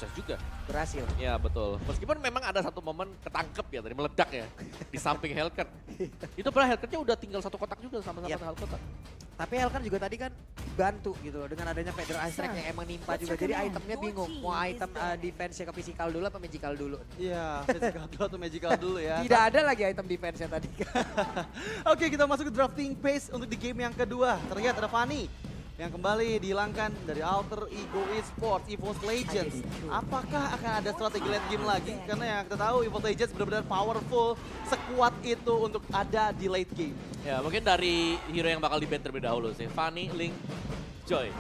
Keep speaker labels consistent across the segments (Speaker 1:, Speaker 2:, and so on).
Speaker 1: sukses juga.
Speaker 2: Berhasil.
Speaker 1: Ya betul. Meskipun memang ada satu momen ketangkep ya tadi meledak ya di samping Hellcat. Itu padahal Hellcatnya udah tinggal satu kotak juga sama-sama
Speaker 2: Yap.
Speaker 1: hal kotak.
Speaker 2: Tapi Helkan juga tadi kan bantu gitu loh dengan adanya Feather Ice Strike yang emang nimpa juga. Jadi itemnya bingung mau item defense-nya ke physical dulu apa magical dulu.
Speaker 3: Iya, physical dulu atau magical dulu ya.
Speaker 2: Tidak ada lagi item defense-nya tadi.
Speaker 3: Oke, kita masuk ke drafting phase untuk di game yang kedua. Terlihat ada Fanny yang kembali dihilangkan dari Alter Ego Esports, EVOS Legends. Apakah akan ada strategi late game lagi? Karena yang kita tahu EVOS Legends benar-benar powerful, sekuat itu untuk ada di late game.
Speaker 1: Ya mungkin dari hero yang bakal di-ban terlebih dahulu sih. Fanny, Link, Joy.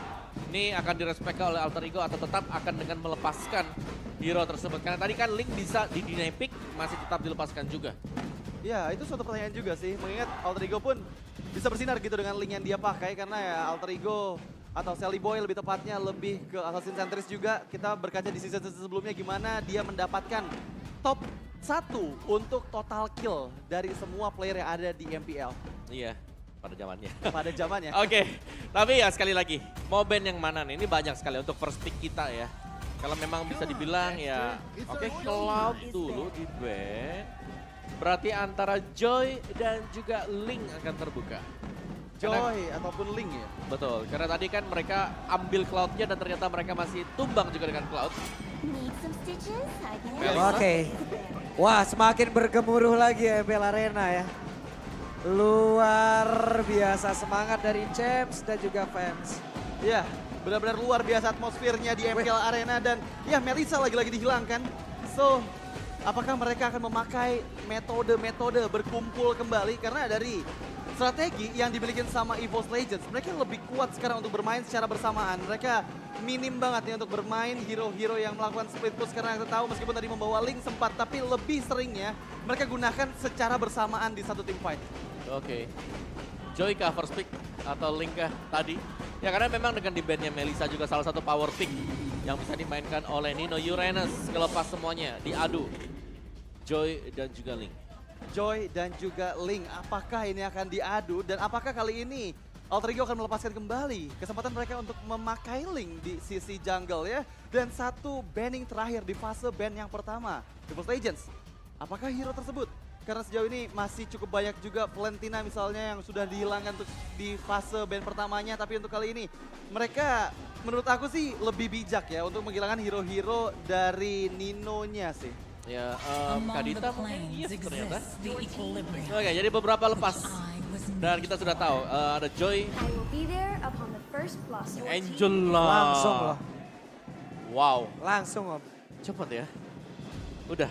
Speaker 1: Ini akan direspek oleh Alter Ego atau tetap akan dengan melepaskan hero tersebut. Karena tadi kan Link bisa di deny pick masih tetap dilepaskan juga.
Speaker 3: Ya, itu suatu pertanyaan juga sih. Mengingat Alter Ego pun bisa bersinar gitu dengan link yang dia pakai. Karena ya Alter Ego atau Sally Boy lebih tepatnya lebih ke Assassin Sentries juga. Kita berkaca di season sebelumnya gimana dia mendapatkan top 1 untuk total kill dari semua player yang ada di MPL
Speaker 1: Iya, pada zamannya.
Speaker 3: pada zamannya.
Speaker 1: Oke, tapi ya sekali lagi, mau ban yang mana nih? Ini banyak sekali untuk first pick kita ya. Kalau memang bisa dibilang ya, oke Cloud dulu di ban. Berarti antara Joy dan juga Link akan terbuka.
Speaker 3: Joy ataupun Link ya.
Speaker 1: Betul, karena tadi kan mereka ambil Cloud-nya dan ternyata mereka masih tumbang juga dengan Cloud.
Speaker 4: Need some stitches? I can
Speaker 1: Melissa.
Speaker 4: help.
Speaker 2: Oke. Wah, semakin bergemuruh lagi ya MPL Arena ya. Luar biasa semangat dari Champs dan juga fans.
Speaker 3: Ya, benar-benar luar biasa atmosfernya di MPL Arena dan ya Melissa lagi-lagi dihilangkan. So, apakah mereka akan memakai metode-metode berkumpul kembali? Karena dari strategi yang dimiliki sama EVOS Legends, mereka lebih kuat sekarang untuk bermain secara bersamaan. Mereka minim banget nih untuk bermain hero-hero yang melakukan split push karena kita tahu meskipun tadi membawa Link sempat, tapi lebih seringnya mereka gunakan secara bersamaan di satu tim fight.
Speaker 1: Oke, Joy kah first pick atau Link kah tadi? Ya karena memang dengan di-ban-nya Melissa juga salah satu power pick yang bisa dimainkan oleh Nino Uranus. Kelepas semuanya, diadu. Joy dan juga Link.
Speaker 3: Joy dan juga Link, apakah ini akan diadu dan apakah kali ini Alter Ego akan melepaskan kembali kesempatan mereka untuk memakai Link di sisi jungle ya. Dan satu banning terakhir di fase ban yang pertama, EVOS Legends. Apakah hero tersebut? Karena sejauh ini masih cukup banyak juga Valentina misalnya yang sudah dihilangkan untuk di fase ban pertamanya. Tapi untuk kali ini mereka menurut aku sih lebih bijak ya untuk menghilangkan hero-hero dari Ninonya sih.
Speaker 1: Ya,
Speaker 5: Among
Speaker 1: Kadita
Speaker 5: the
Speaker 1: mungkin
Speaker 5: planes
Speaker 1: yes ternyata.
Speaker 5: exists the equilibrium.
Speaker 1: Oke, jadi beberapa lepas.
Speaker 5: I was
Speaker 1: Dan kita sudah tahu ada Joy,
Speaker 4: I will be there upon the first blossom.
Speaker 1: Angela.
Speaker 2: Langsung loh.
Speaker 1: Wow,
Speaker 2: Langsung om.
Speaker 1: cepet ya. Udah,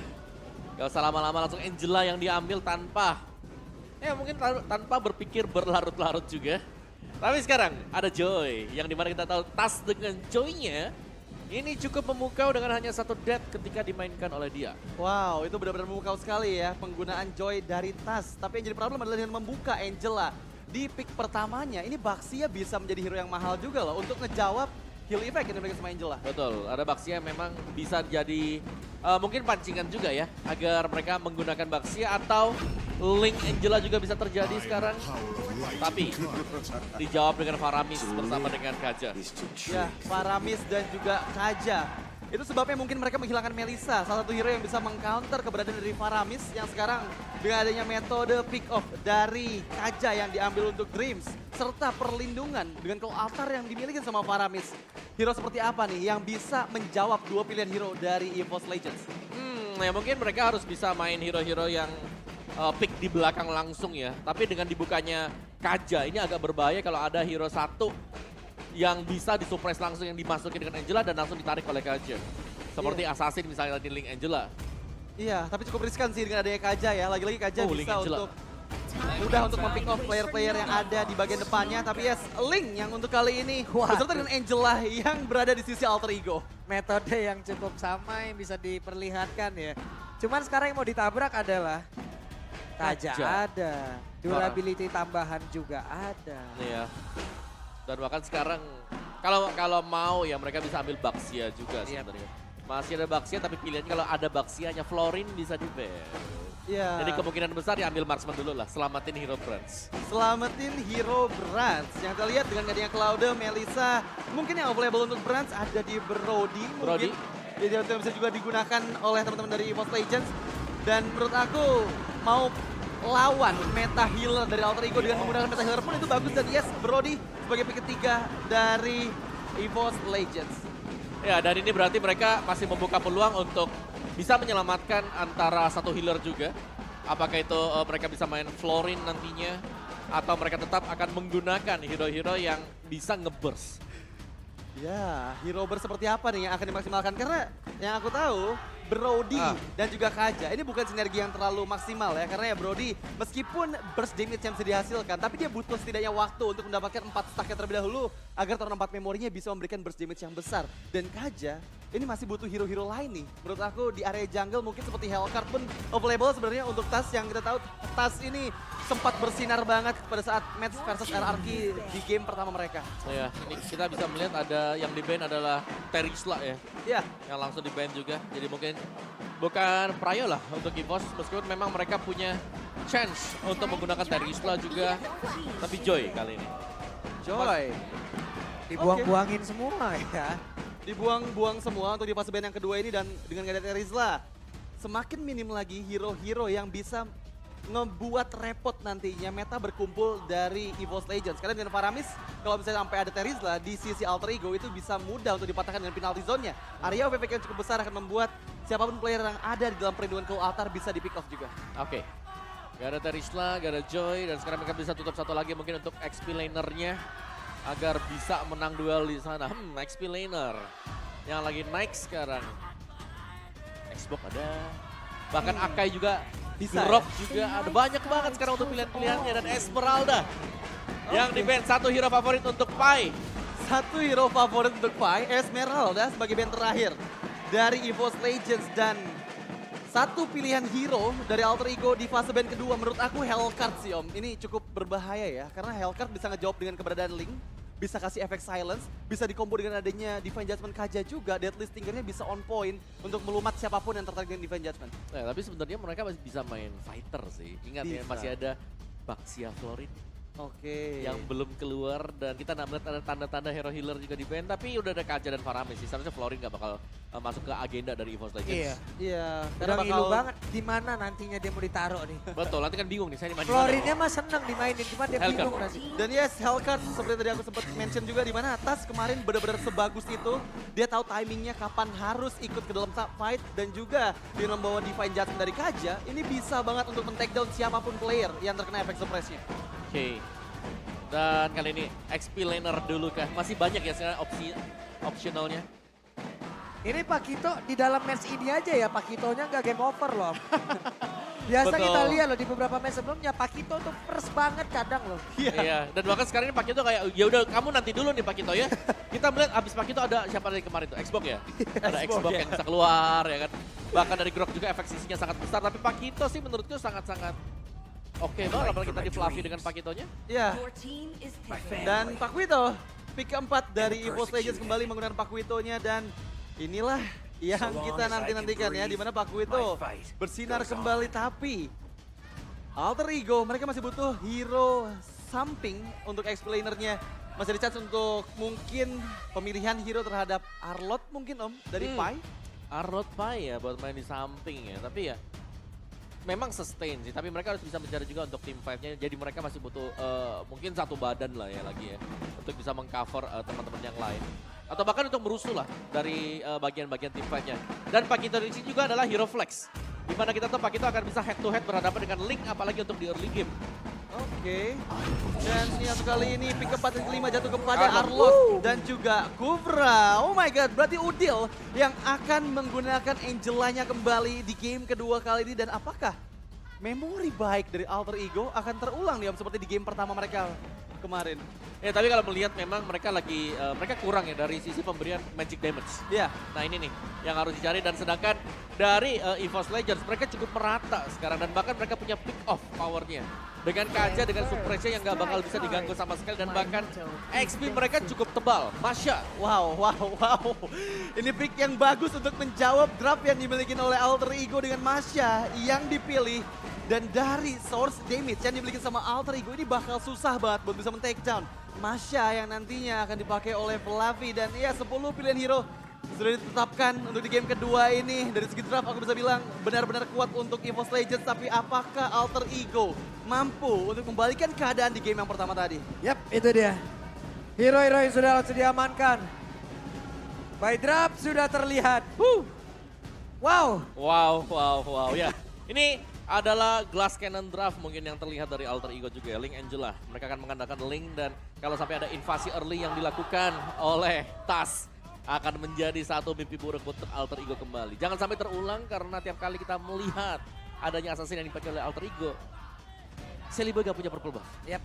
Speaker 1: gak usah lama-lama langsung Angela yang diambil tanpa, ya mungkin tanpa berpikir berlarut-larut juga. Tapi sekarang ada Joy, yang dimana kita tahu tas dengan Joy-nya ini cukup memukau dengan hanya satu death ketika dimainkan oleh dia.
Speaker 3: Wow, itu benar-benar memukau sekali ya penggunaan Joy dari tas. Tapi yang jadi problem adalah dengan membuka Angela di pick pertamanya. Ini Baxia bisa menjadi hero yang mahal juga loh untuk ngejawab heal effect yang dimiliki sama Angela.
Speaker 1: Betul, ada Baxia memang bisa jadi mungkin pancingan juga ya. Agar mereka menggunakan Baxia atau Link Angela juga bisa terjadi sekarang. Tapi dijawab dengan Faramis bersama dengan Kaja.
Speaker 3: Ya, Faramis dan juga Kaja. Itu sebabnya mungkin mereka menghilangkan Melissa, salah satu hero yang bisa mengcounter keberadaan dari Faramis yang sekarang dengan adanya metode pick off dari Kaja yang diambil untuk Dreams serta perlindungan dengan claw altar yang dimiliki sama Faramis. Hero seperti apa nih yang bisa menjawab dua pilihan hero dari EVOS Legends?
Speaker 1: Ya mungkin mereka harus bisa main hero-hero yang pick di belakang langsung ya. Tapi dengan dibukanya Kaja ini agak berbahaya kalau ada hero satu yang bisa disuppress langsung yang dimasukin dengan Angela dan langsung ditarik oleh Kaja. Seperti Assassin misalnya tadi Link Angela.
Speaker 3: Iya, tapi cukup riskan sih dengan adanya Kaja ya. Lagi-lagi Kaja
Speaker 1: Link
Speaker 3: bisa
Speaker 1: Angela.
Speaker 3: untuk mudah untuk mempick off player-player yang ada di bagian depannya. Tapi yes, Link yang untuk kali ini beserta dengan Angela yang berada di sisi Alter Ego.
Speaker 2: Metode yang cukup sama yang bisa diperlihatkan ya. Cuman sekarang yang mau ditabrak adalah Kaja
Speaker 1: Kaja.
Speaker 2: ada. Durability tambahan juga ada.
Speaker 1: Iya. Dan bahkan sekarang kalau mau ya mereka bisa ambil Baxia juga sebenarnya. Masih ada Baxia tapi pilihannya kalau ada Baxianya Florin bisa di-ban.
Speaker 3: Iya.
Speaker 1: Jadi kemungkinan besar diambil marksman dulu lah, selamatin hero Brands.
Speaker 3: Selamatin hero Brands. Yang kita lihat dengan adanya Cloud, Melissa. Mungkin yang available untuk Brands ada di Brody.
Speaker 1: Brody.
Speaker 3: Mungkin Jadi yang bisa juga digunakan oleh teman-teman dari EVOS Legends. Dan menurut aku mau lawan meta healer dari Alter Ego dengan menggunakan meta healer pun itu bagus. Dan yes, Brody sebagai pick ketiga dari EVOS Legends.
Speaker 1: Ya, dan ini berarti mereka masih membuka peluang untuk bisa menyelamatkan antara satu healer juga. Apakah itu mereka bisa main Florin nantinya, atau mereka tetap akan menggunakan hero-hero yang bisa nge-burst.
Speaker 3: Ya, hero seperti apa nih yang akan dimaksimalkan? Karena yang aku tahu, Brody dan juga Kaja, ini bukan sinergi yang terlalu maksimal ya. Karena ya Brody, meskipun burst damage yang bisa dihasilkan, tapi dia butuh setidaknya waktu untuk mendapatkan 4 stack yang terlebih dahulu agar turun 4 memorinya bisa memberikan burst damage yang besar. Dan Kaja, ini masih butuh hero-hero lain nih. Menurut aku di area jungle mungkin seperti Hellcard pun available sebenarnya untuk Tas yang kita tahu. Tas ini sempat bersinar banget pada saat match versus RRQ di game pertama mereka.
Speaker 1: Ya, ini kita bisa melihat ada yang di ban adalah Terisla ya.
Speaker 3: Ya,
Speaker 1: Yang langsung di ban juga. Jadi mungkin bukan Prayo lah untuk EVOS, meskipun memang mereka punya chance untuk menggunakan Terisla juga. Tapi Joy kali ini.
Speaker 3: Joy.
Speaker 2: Dibuang-buangin semua ya.
Speaker 3: Dibuang-buang semua untuk di fase ban yang kedua ini dan dengan gak ada Terizla. Semakin minim lagi hero-hero yang bisa ngebuat repot nantinya meta berkumpul dari EVOS Legends. Karena dengan Faramis, kalau misalnya sampai ada Terizla di sisi Alter Ego itu bisa mudah untuk dipatahkan dengan penalty zone-nya. Area OPP yang cukup besar akan membuat siapapun player yang ada di dalam perlindungan Cold Altar bisa di pick off juga.
Speaker 1: Oke. Gak ada Terisla, gak ada Joy, dan sekarang mereka bisa tutup satu lagi mungkin untuk XP lanernya agar bisa menang duel di sana. XP laner yang lagi naik sekarang. Xbox ada, bahkan Akai juga,
Speaker 3: Bisa
Speaker 1: Grok juga ada, banyak banget sekarang untuk pilihan-pilihannya. Dan Esmeralda yang di ban satu hero favorit untuk Pai.
Speaker 3: Satu hero favorit untuk Pai, Esmeralda sebagai band terakhir dari EVOS Legends. Dan satu pilihan hero dari Alter Ego di fase ban kedua menurut aku Hellcard sih Om. Ini cukup berbahaya ya, karena Hellcard bisa ngejawab dengan keberadaan Link, bisa kasih efek silence, bisa dikombo dengan adanya Divine Judgment Kaja juga. Deadly Stingernya bisa on point untuk melumat siapapun yang tertarik dengan Divine Judgment.
Speaker 1: Nah, tapi sebenarnya mereka masih bisa main fighter sih. Ingat ya,
Speaker 3: Bisa.
Speaker 1: masih ada Baxia Florin
Speaker 3: Oke.
Speaker 1: yang belum keluar, dan kita melihat ada tanda-tanda hero healer juga di ban, tapi udah ada Kaja dan Faramis sih. Seharusnya Florin gak bakal masuk ke agenda dari EVOS Legends.
Speaker 2: Iya.
Speaker 3: Iya,
Speaker 2: Udah ngilu banget di mana nantinya dia mau ditaruh nih.
Speaker 1: Betul, nanti kan bingung nih saya dimainin.
Speaker 2: Florinnya mah seneng dimainin, cuma dia
Speaker 1: Hellcard.
Speaker 2: bingung nanti.
Speaker 3: Dan yes, Hellcard seperti tadi aku sempat mention juga di mana Tas kemarin benar-benar sebagus itu. Dia tahu timingnya kapan harus ikut ke dalam fight, dan juga dengan membawa Divine Judgment dari Kaja, ini bisa banget untuk men-take down siapapun player yang terkena efek suppressnya.
Speaker 1: Oke. Dan kali ini XP laner dulu kah? Masih banyak ya sekarang opsionalnya.
Speaker 2: Ini Pakito di dalam match ini aja ya, Pakitonya nggak game over loh. Biasa
Speaker 1: Betul.
Speaker 2: kita lihat loh di beberapa match sebelumnya, Pakito tuh first banget kadang loh.
Speaker 1: Iya, dan bahkan sekarang ini Pakito kayak, ya udah kamu nanti dulu nih Pakito ya. Kita melihat abis Pakito ada siapa dari kemarin tuh? Xbox ya? Ada Xbox yang bisa keluar ya kan. Bahkan dari Grok juga efek sisinya sangat besar, tapi Pakito sih menurutku sangat-sangat oke banget, apalagi tadi Fluffy dengan Pakitonya.
Speaker 3: Iya. Dan Pakwito, pick keempat dari EVOS Legends kembali menggunakan Pakwitonya, dan inilah yang kita nanti-nantikan ya, dimana Pakwito bersinar kembali. Tapi Alter Ego mereka masih butuh hero samping untuk explainernya. Masih ada chance untuk mungkin pemilihan hero terhadap Arlot mungkin Om dari Pai.
Speaker 1: Arnold Pai ya buat main di samping ya, tapi ya memang sustain sih, tapi mereka harus bisa mencari juga untuk team fight-nya. Jadi mereka masih butuh mungkin satu badan lah ya lagi ya, untuk bisa mengcover teman-teman yang lain. Atau bahkan untuk merusuh lah dari bagian-bagian team fight-nya. Dan Pakito di sini juga adalah hero flex, di mana kita tahu Pakito akan bisa head to head berhadapan dengan Link, apalagi untuk di early game.
Speaker 3: Oke. Dan niat kali ini pick keempat dan kelima jatuh kepada Arlot dan juga Kuvra. Oh my god, berarti Udil yang akan menggunakan Angelanya kembali di game kedua kali ini. Dan apakah memori baik dari Alter Ego akan terulang nih Om, seperti di game pertama mereka kemarin?
Speaker 1: Ya tapi kalau melihat memang mereka lagi, mereka kurang ya dari sisi pemberian magic damage.
Speaker 3: Iya.
Speaker 1: Nah ini nih yang harus dicari, dan sedangkan dari EVOS Legends mereka cukup merata sekarang, dan bahkan mereka punya pick off powernya. Dengan Kaja, dengan suppressnya yang gak bakal bisa diganggu sama sekali, dan bahkan XP mereka cukup tebal. Masya.
Speaker 3: Wow. Ini pick yang bagus untuk menjawab draft yang dimiliki oleh Alter Ego dengan Masya yang dipilih. Dan dari source damage yang dimiliki sama Alter Ego ini bakal susah banget buat bisa men-take down Masya yang nantinya akan dipakai oleh Fluffy. Dan ya 10 pilihan hero sudah ditetapkan untuk di game kedua ini. Dari segi draft aku bisa bilang benar-benar kuat untuk EVOS Legends. Tapi apakah Alter Ego mampu untuk membalikan keadaan di game yang pertama tadi?
Speaker 2: Yap, itu dia. Hero-hero yang sudah langsung diamankan. By drop sudah terlihat. Wow.
Speaker 1: Wow. Ya, ini adalah glass cannon draft mungkin yang terlihat dari Alter Ego juga ya. Link Angela. Mereka akan mengandalkan Link dan kalau sampai ada invasi early yang dilakukan oleh Tas akan menjadi satu mimpi buruk untuk Alter Ego kembali. Jangan sampai terulang karena tiap kali kita melihat adanya assassin yang dipakai oleh Alter Ego, Celiba gak punya purple buff.
Speaker 2: Yap.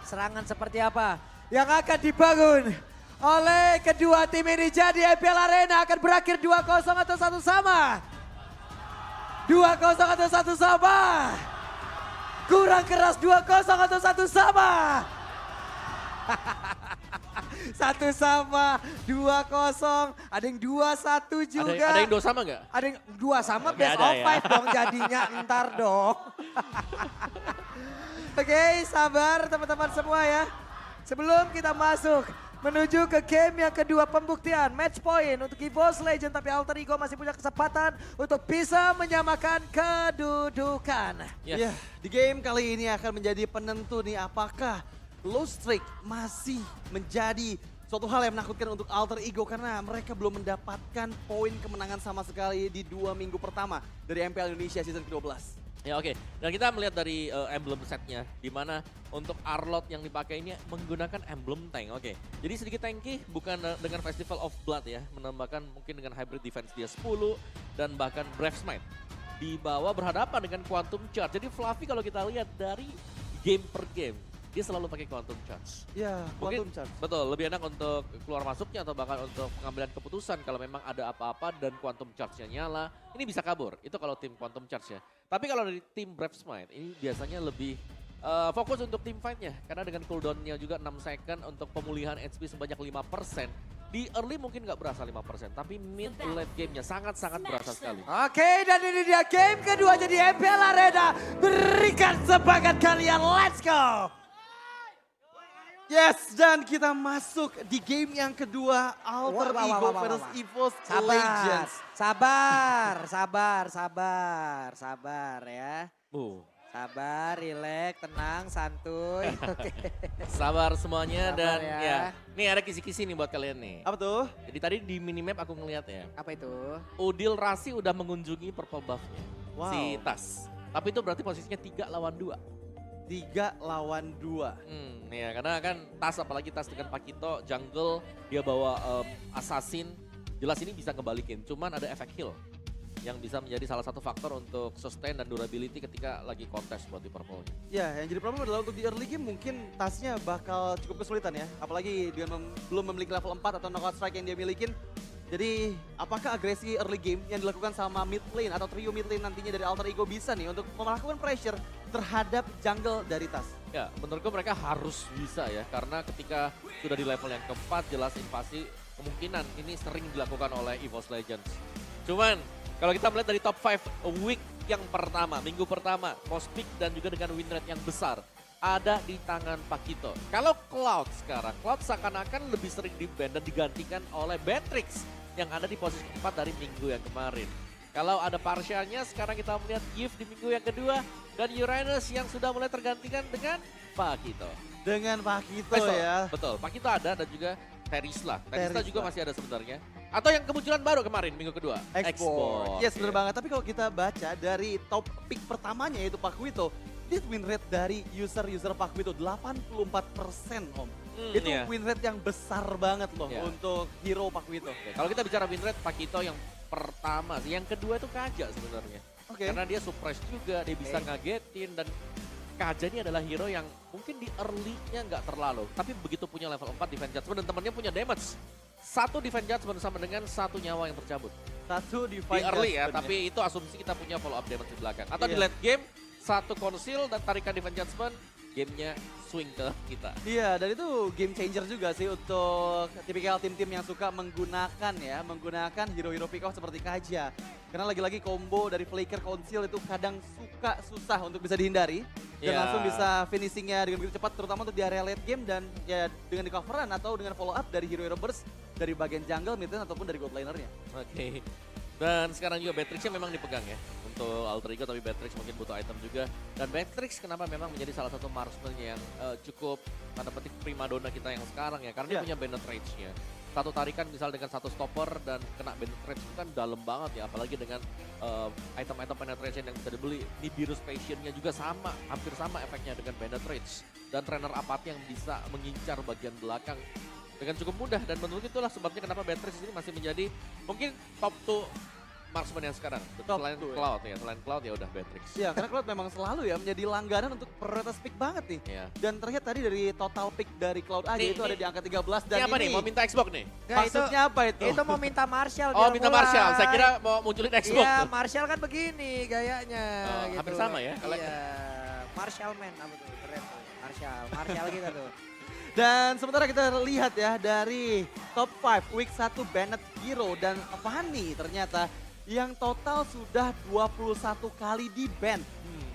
Speaker 2: Serangan seperti apa yang akan dibangun oleh kedua tim ini. Jadi MPL Arena akan berakhir 2-0 atau 1 sama. 2-0 atau 1 sama. Kurang keras 2-0 atau 1 sama. 1 sama, 2-0, ada yang 2-1 juga.
Speaker 1: Ada yang 2 sama nggak?
Speaker 2: Ada yang 2 sama,
Speaker 1: Nggak
Speaker 2: best
Speaker 1: ada
Speaker 2: of
Speaker 1: ya.
Speaker 2: 5 dong jadinya, ntar dong. Oke, sabar teman-teman semua ya. Sebelum kita masuk menuju ke game yang kedua pembuktian, match point untuk EVOS Legend, tapi Alter Ego masih punya kesempatan untuk bisa menyamakan kedudukan.
Speaker 1: Yes.
Speaker 3: Ya, di game kali ini akan menjadi penentu nih apakah low streak masih menjadi suatu hal yang menakutkan untuk Alter Ego karena mereka belum mendapatkan poin kemenangan sama sekali di 2 minggu pertama dari MPL Indonesia season ke-12.
Speaker 1: Ya oke, dan kita melihat dari emblem setnya, di mana untuk Arlot yang dipakai ini menggunakan emblem tank. Oke, jadi sedikit tanky, bukan dengan Festival of Blood ya, menambahkan mungkin dengan hybrid defense dia 10 dan bahkan Brave Smite. Di bawah berhadapan dengan Quantum Charge. Jadi Fluffy kalau kita lihat dari game per game, dia selalu pakai Quantum Charge.
Speaker 3: Ya,
Speaker 1: Mungkin,
Speaker 3: Quantum Charge.
Speaker 1: betul, lebih enak untuk keluar masuknya atau bahkan untuk pengambilan keputusan kalau memang ada apa-apa dan Quantum Charge-nya nyala, ini bisa kabur. Itu kalau tim Quantum Charge ya. Tapi kalau dari tim Brave Smite, ini biasanya lebih fokus untuk tim fight-nya. Karena dengan cooldown-nya juga 6 second untuk pemulihan HP sebanyak 5%. Di early mungkin nggak berasa 5%, tapi mid late game-nya sangat-sangat berasa sekali.
Speaker 2: Oke, dan ini dia game kedua jadi MPL Arena. Berikan semangat kalian, let's go!
Speaker 3: Yes, dan kita masuk di game yang kedua, Alter
Speaker 2: Wah,
Speaker 3: Ego
Speaker 2: wah.
Speaker 3: versus EVOS
Speaker 2: Sabar,
Speaker 3: Legends.
Speaker 2: sabar ya. Sabar, rileks, tenang, santuy. Oke.
Speaker 1: Sabar semuanya
Speaker 2: Sabar
Speaker 1: dan
Speaker 2: ya.
Speaker 1: ya. Nih ada kisi-kisi nih buat kalian nih.
Speaker 3: Apa tuh?
Speaker 1: Jadi tadi di minimap aku ngeliat ya.
Speaker 2: Apa itu?
Speaker 1: Udil Rasi udah mengunjungi purple buff-nya.
Speaker 3: Wow.
Speaker 1: Si Tas. Tapi itu berarti posisinya 3 lawan 2.
Speaker 3: 3 lawan 2.
Speaker 1: Ya karena kan Tas apalagi Tas dengan Pakito jungle dia bawa assassin, jelas ini bisa ngebalikin. Cuman ada efek heal yang bisa menjadi salah satu faktor untuk sustain dan durability ketika lagi kontes buat di purple-nya.
Speaker 3: Ya, yang jadi problem adalah untuk di early game mungkin tasnya bakal cukup kesulitan ya. Apalagi dengan belum memiliki level 4 atau knockout strike yang dia milikin. Jadi apakah agresi early game yang dilakukan sama mid lane atau trio mid lane nantinya dari Alter Ego bisa nih untuk melakukan pressure terhadap jungle dari Tas?
Speaker 1: Ya menurutku mereka harus bisa ya karena ketika sudah di level yang keempat jelas invasi kemungkinan ini sering dilakukan oleh EVOS Legends. Cuman kalau kita melihat dari top 5 week yang pertama, minggu pertama, Cosmic dan juga dengan win rate yang besar ada di tangan Pakito. Kalau Cloud sekarang, Cloud seakan-akan lebih sering di-ban dan digantikan oleh Beatrix yang ada di posisi 4 dari minggu yang kemarin. Kalau ada Parsha-nya, sekarang kita melihat Gift di minggu yang kedua dan Uranus yang sudah mulai tergantikan dengan Pakito.
Speaker 3: Dengan Pakito
Speaker 1: Betul,
Speaker 3: ya.
Speaker 1: betul. Pakito ada dan juga Terisla. Terisla juga
Speaker 3: Terisla.
Speaker 1: masih ada sebenarnya. Atau yang kemunculan baru kemarin minggu kedua.
Speaker 3: Export. Yes, bener banget. Tapi kalau kita baca dari top pick pertamanya yaitu Pakito, dia win rate dari user Pakito 84% Om. Itu
Speaker 1: iya.
Speaker 3: win rate yang besar banget loh
Speaker 1: Iya.
Speaker 3: untuk hero Pakito.
Speaker 1: Oke, kalau kita bicara win rate, Pakito yang pertama, yang kedua itu Kaja sebenarnya.
Speaker 3: Oke.
Speaker 1: Karena dia suppress juga, dia bisa ngagetin dan Kaja ini adalah hero yang mungkin di early-nya nggak terlalu. Tapi begitu punya level 4 defense judgment dan temannya punya damage. 1 defense judgment sama dengan 1 nyawa yang tercabut.
Speaker 3: Satu
Speaker 1: Di
Speaker 3: divine
Speaker 1: early ya,
Speaker 3: judgment
Speaker 1: tapi itu asumsi kita punya follow up damage di belakang. Atau di
Speaker 3: Iya.
Speaker 1: late game, 1 conceal dan tarikan defense judgment, gamenya swing ke kita.
Speaker 3: Iya, dan itu game changer juga sih untuk tipikal tim-tim yang suka menggunakan hero-hero pick off seperti Kaja. Karena lagi-lagi combo dari Flicker Conceal itu kadang suka susah untuk bisa dihindari. Dan
Speaker 1: Iya.
Speaker 3: langsung bisa finishingnya dengan begitu cepat, terutama untuk di area late game dan ya dengan di coveran atau dengan follow up dari hero-hero burst. dari bagian jungle, mid lane ataupun dari gold lanernya.
Speaker 1: Oke. Dan sekarang juga Beatrixnya memang dipegang ya untuk Alter Ego, tapi Beatrix mungkin butuh item juga. Dan Beatrix kenapa memang menjadi salah satu marksman yang cukup tanda petik primadona kita yang sekarang ya, karena dia punya Bennett Rage-nya. Satu tarikan misal dengan satu stopper dan kena Bennett Rage itu kan dalam banget ya, apalagi dengan item-item penetration yang bisa dibeli. Nibiru's Passion-nya juga sama, hampir sama efeknya dengan Bennett Rage. Dan trainer Apathy yang bisa mengincar bagian belakang dengan cukup mudah, dan menurut itulah sebabnya kenapa Beatrix ini masih menjadi mungkin top 2 marksman yang sekarang.
Speaker 3: Top
Speaker 1: Selain
Speaker 3: two,
Speaker 1: Cloud ya, selain Cloud ya udah Beatrix.
Speaker 3: Iya, karena Cloud memang selalu ya menjadi langganan untuk prioritas pick banget nih.
Speaker 1: Iya.
Speaker 3: Dan terlihat tadi dari total pick dari Cloud aja
Speaker 1: Nih,
Speaker 3: itu
Speaker 1: nih.
Speaker 3: ada di angka 13 dan
Speaker 1: Ini apa nih? Mau minta Xbox nih?
Speaker 2: Nggak,
Speaker 3: maksudnya apa itu?
Speaker 2: Itu mau minta Marshall.
Speaker 1: Oh,
Speaker 2: biar
Speaker 1: minta
Speaker 2: mulai.
Speaker 1: Marshall. Saya kira mau munculin Xbox
Speaker 2: Iya,
Speaker 1: tuh.
Speaker 2: Marshall kan begini gayanya.
Speaker 1: Oh,
Speaker 2: gitu.
Speaker 1: hampir sama ya, kalau-
Speaker 2: Iya, Marshall man apa tuh? Keren tuh. Marshall kita tuh.
Speaker 3: Dan sementara kita lihat ya dari top 5 week 1 Bennett Hero dan Fanny ternyata yang total sudah 21 kali di ban.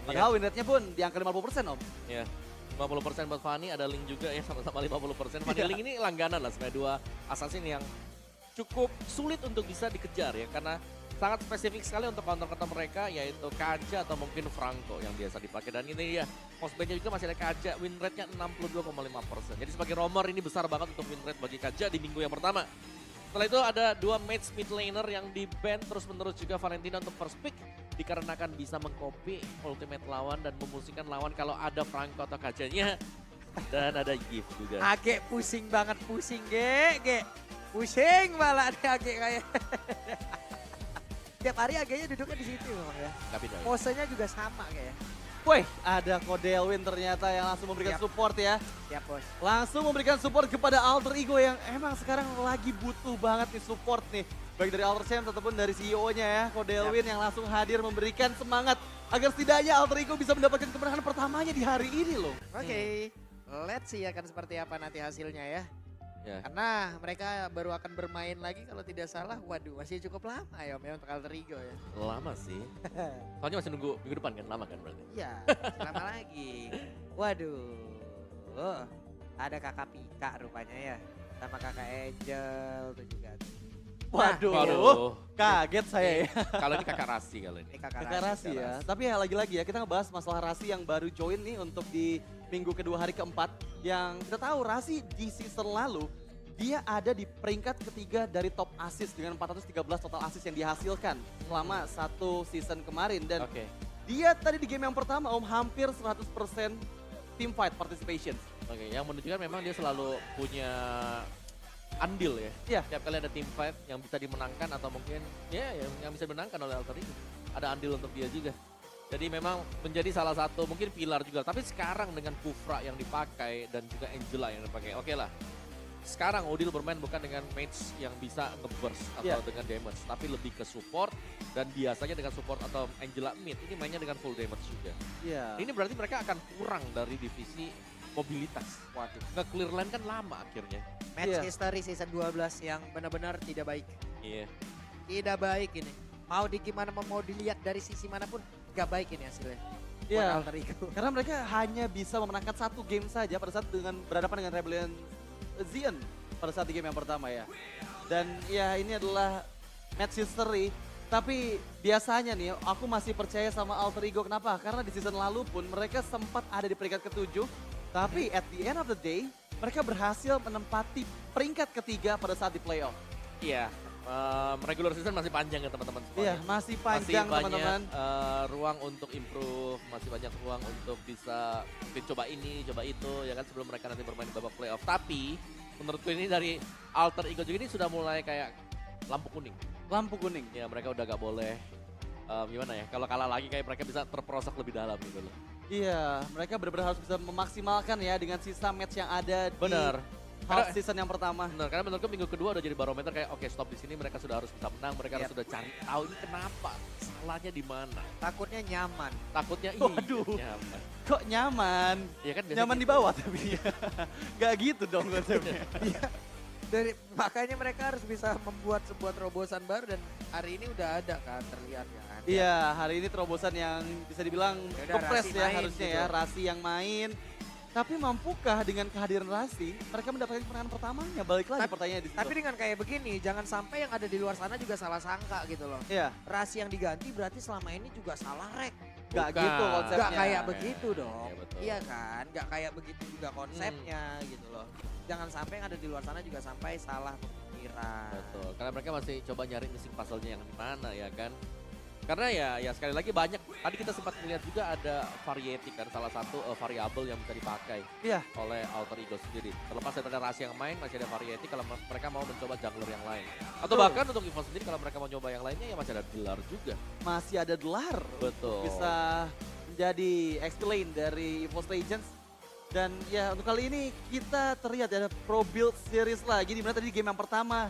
Speaker 3: Padahal win rate-nya pun di angka 50% Om.
Speaker 1: Ya. 50% buat Fanny, ada Link juga ya sama-sama 50%. Fanny Link ini langganan lah sebenarnya, dua assassin yang cukup sulit untuk bisa dikejar ya, karena sangat spesifik sekali untuk counter-counter mereka, yaitu Kaja atau mungkin Franco yang biasa dipakai. Dan ini ya, hostbandnya juga masih ada Kaja, win rate-nya 62,5%. Jadi sebagai roamer ini besar banget untuk win rate bagi Kaja di minggu yang pertama. Setelah itu ada dua match mid laner yang di-ban terus-menerus juga Valentina untuk first pick, dikarenakan bisa mengcopy ultimate lawan dan memusingkan lawan kalau ada Franco atau Kajanya. Dan ada gift juga.
Speaker 2: Age pusing banget, pusing ge. Pusing malah nih Age kayak. Tiap hari Agenya duduknya di situ memang ya.
Speaker 1: Nggak pindah.
Speaker 2: Posenya juga sama kayak.
Speaker 3: Woi, ada Kodelwin ternyata yang langsung memberikan
Speaker 2: Siap.
Speaker 3: support ya.
Speaker 2: Siap bos.
Speaker 3: Langsung memberikan support kepada Alter Ego yang emang sekarang lagi butuh banget nih support nih. Baik dari Alter Champs ataupun dari CEO-nya ya, Kodelwin yang langsung hadir memberikan semangat agar setidaknya Alter Ego bisa mendapatkan kemenangan pertamanya di hari ini loh.
Speaker 2: Oke, let's see akan seperti apa nanti hasilnya ya.
Speaker 1: Ya.
Speaker 2: Karena mereka baru akan bermain lagi kalau tidak salah, waduh masih cukup lama ya Om ya untuk Alter Ego ya.
Speaker 1: Lama sih. Soalnya masih nunggu minggu depan kan, lama kan berarti.
Speaker 2: Iya, lama lagi. Waduh, ada kakak Pika rupanya ya. Sama kakak Angel tuh juga.
Speaker 3: Waduh,
Speaker 1: Waduh.
Speaker 3: kaget saya ya.
Speaker 1: Kalau ini kakak Rasi kalau ini.
Speaker 2: Ini kakak
Speaker 3: Kakak Rasi ya. Tapi ya lagi-lagi ya kita ngebahas masalah Rasi yang baru join nih untuk di minggu kedua hari keempat. Yang kita tahu Rasi di season lalu dia ada di peringkat ketiga dari top assist dengan 413 total assist yang dihasilkan selama satu season kemarin. Dan
Speaker 1: Oke.
Speaker 3: dia tadi di game yang pertama Om hampir 100% team fight participation.
Speaker 1: Oke, yang menunjukkan memang dia selalu punya andil ya.
Speaker 3: Iya.
Speaker 1: Tiap kali ada team fight yang bisa dimenangkan atau mungkin ya yang bisa dimenangkan oleh Alter Ego. Ada andil untuk dia juga. Jadi memang menjadi salah satu mungkin pilar juga. Tapi sekarang dengan Kufra yang dipakai dan juga Angela yang dipakai. Oke lah. Sekarang Odil bermain bukan dengan mage yang bisa nge-burst atau dengan damage. Tapi lebih ke support. Dan biasanya dengan support atau Angela mid. Ini mainnya dengan full damage juga.
Speaker 3: Iya.
Speaker 1: Ini berarti mereka akan kurang dari divisi mobilitas. Waduh, nge-clear lane kan lama akhirnya.
Speaker 2: Match
Speaker 3: Iya.
Speaker 2: history season 12 yang benar-benar tidak baik.
Speaker 1: Iya.
Speaker 2: Tidak baik ini. Mau di gimana mau dilihat dari sisi manapun gak baik ini hasilnya. Buat
Speaker 3: Iya.
Speaker 2: Alter Ego.
Speaker 3: Karena mereka hanya bisa memenangkan satu game saja pada saat dengan berhadapan dengan Rebellion Zion pada saat di game yang pertama ya. Dan ya ini adalah match history. Tapi biasanya nih aku masih percaya sama Alter Ego. Kenapa? Karena di season lalu pun mereka sempat ada di peringkat ke-7. Tapi at the end of the day mereka berhasil menempati peringkat ketiga pada saat di playoff.
Speaker 1: Iya. Regular season masih panjang ya teman-teman semuanya.
Speaker 3: Iya masih panjang
Speaker 1: masih banyak
Speaker 3: teman-teman.
Speaker 1: ruang untuk improve, masih banyak ruang untuk bisa mungkin coba ini, coba itu, ya kan sebelum mereka nanti bermain di babak playoff. Tapi menurutku ini dari Alter Ego juga ini sudah mulai kayak lampu kuning.
Speaker 3: Lampu kuning.
Speaker 1: Ya mereka udah gak boleh, gimana ya, kalau kalah lagi kayak mereka bisa terperosok lebih dalam gitu loh.
Speaker 3: Iya, mereka benar-benar harus bisa memaksimalkan ya dengan sisa match yang ada di
Speaker 1: Bener.
Speaker 3: half
Speaker 1: Karena-
Speaker 3: season yang pertama.
Speaker 1: Benar, karena menurutku minggu kedua udah jadi barometer kayak oke stop di sini mereka sudah harus bisa menang, mereka harus
Speaker 2: Yap.
Speaker 1: sudah cari tahu ini kenapa, salahnya di mana.
Speaker 2: Takutnya nyaman.
Speaker 1: Takutnya
Speaker 3: Waduh.
Speaker 1: nyaman.
Speaker 3: Kok nyaman?
Speaker 1: Iya kan biasanya
Speaker 3: Nyaman di
Speaker 1: gitu.
Speaker 3: bawah tapi gak gitu dong konsepnya.
Speaker 2: Makanya mereka harus bisa membuat sebuah terobosan baru dan hari ini udah ada kan terlihat kan.
Speaker 3: Iya, hari ini terobosan yang bisa dibilang
Speaker 2: Yaudah,
Speaker 3: kepres
Speaker 2: Rasi
Speaker 3: ya
Speaker 2: main
Speaker 3: harusnya
Speaker 2: gitu.
Speaker 3: ya. Rasi yang main Tapi mampukah dengan kehadiran Rasi mereka mendapatkan kemenangan pertamanya? Balik lagi pertanyaannya di situ.
Speaker 2: Tapi dengan kayak begini, jangan sampai yang ada di luar sana juga salah sangka gitu loh.
Speaker 3: Iya,
Speaker 2: Rasi yang diganti berarti selama ini juga salah rek.
Speaker 3: gak
Speaker 1: Bukan.
Speaker 3: gitu konsepnya.
Speaker 2: Gak kayak begitu dong.
Speaker 1: Iya, betul.
Speaker 2: Iya kan, gak kayak begitu juga konsepnya gitu loh. Jangan sampai yang ada di luar sana juga sampai salah pemikiran.
Speaker 1: Betul, karena mereka masih coba nyari missing puzzle-nya yang di mana ya kan. Karena ya sekali lagi banyak, tadi kita sempat melihat juga ada variety kan, salah satu variabel yang bisa dipakai
Speaker 3: Iya,
Speaker 1: oleh Alter Ego sendiri. Terlepas daripada rahasia yang main, masih ada variety kalau mereka mau mencoba jungler yang lain. Atau
Speaker 3: Betul.
Speaker 1: bahkan untuk Evo sendiri kalau mereka mau coba yang lainnya ya masih ada gelar juga.
Speaker 3: masih ada dolar.
Speaker 1: Betul.
Speaker 3: Bisa menjadi XP lane dari EVOS Legends. Dan ya untuk kali ini kita terlihat ada Pro Build Series lagi. Dimana tadi di game yang pertama,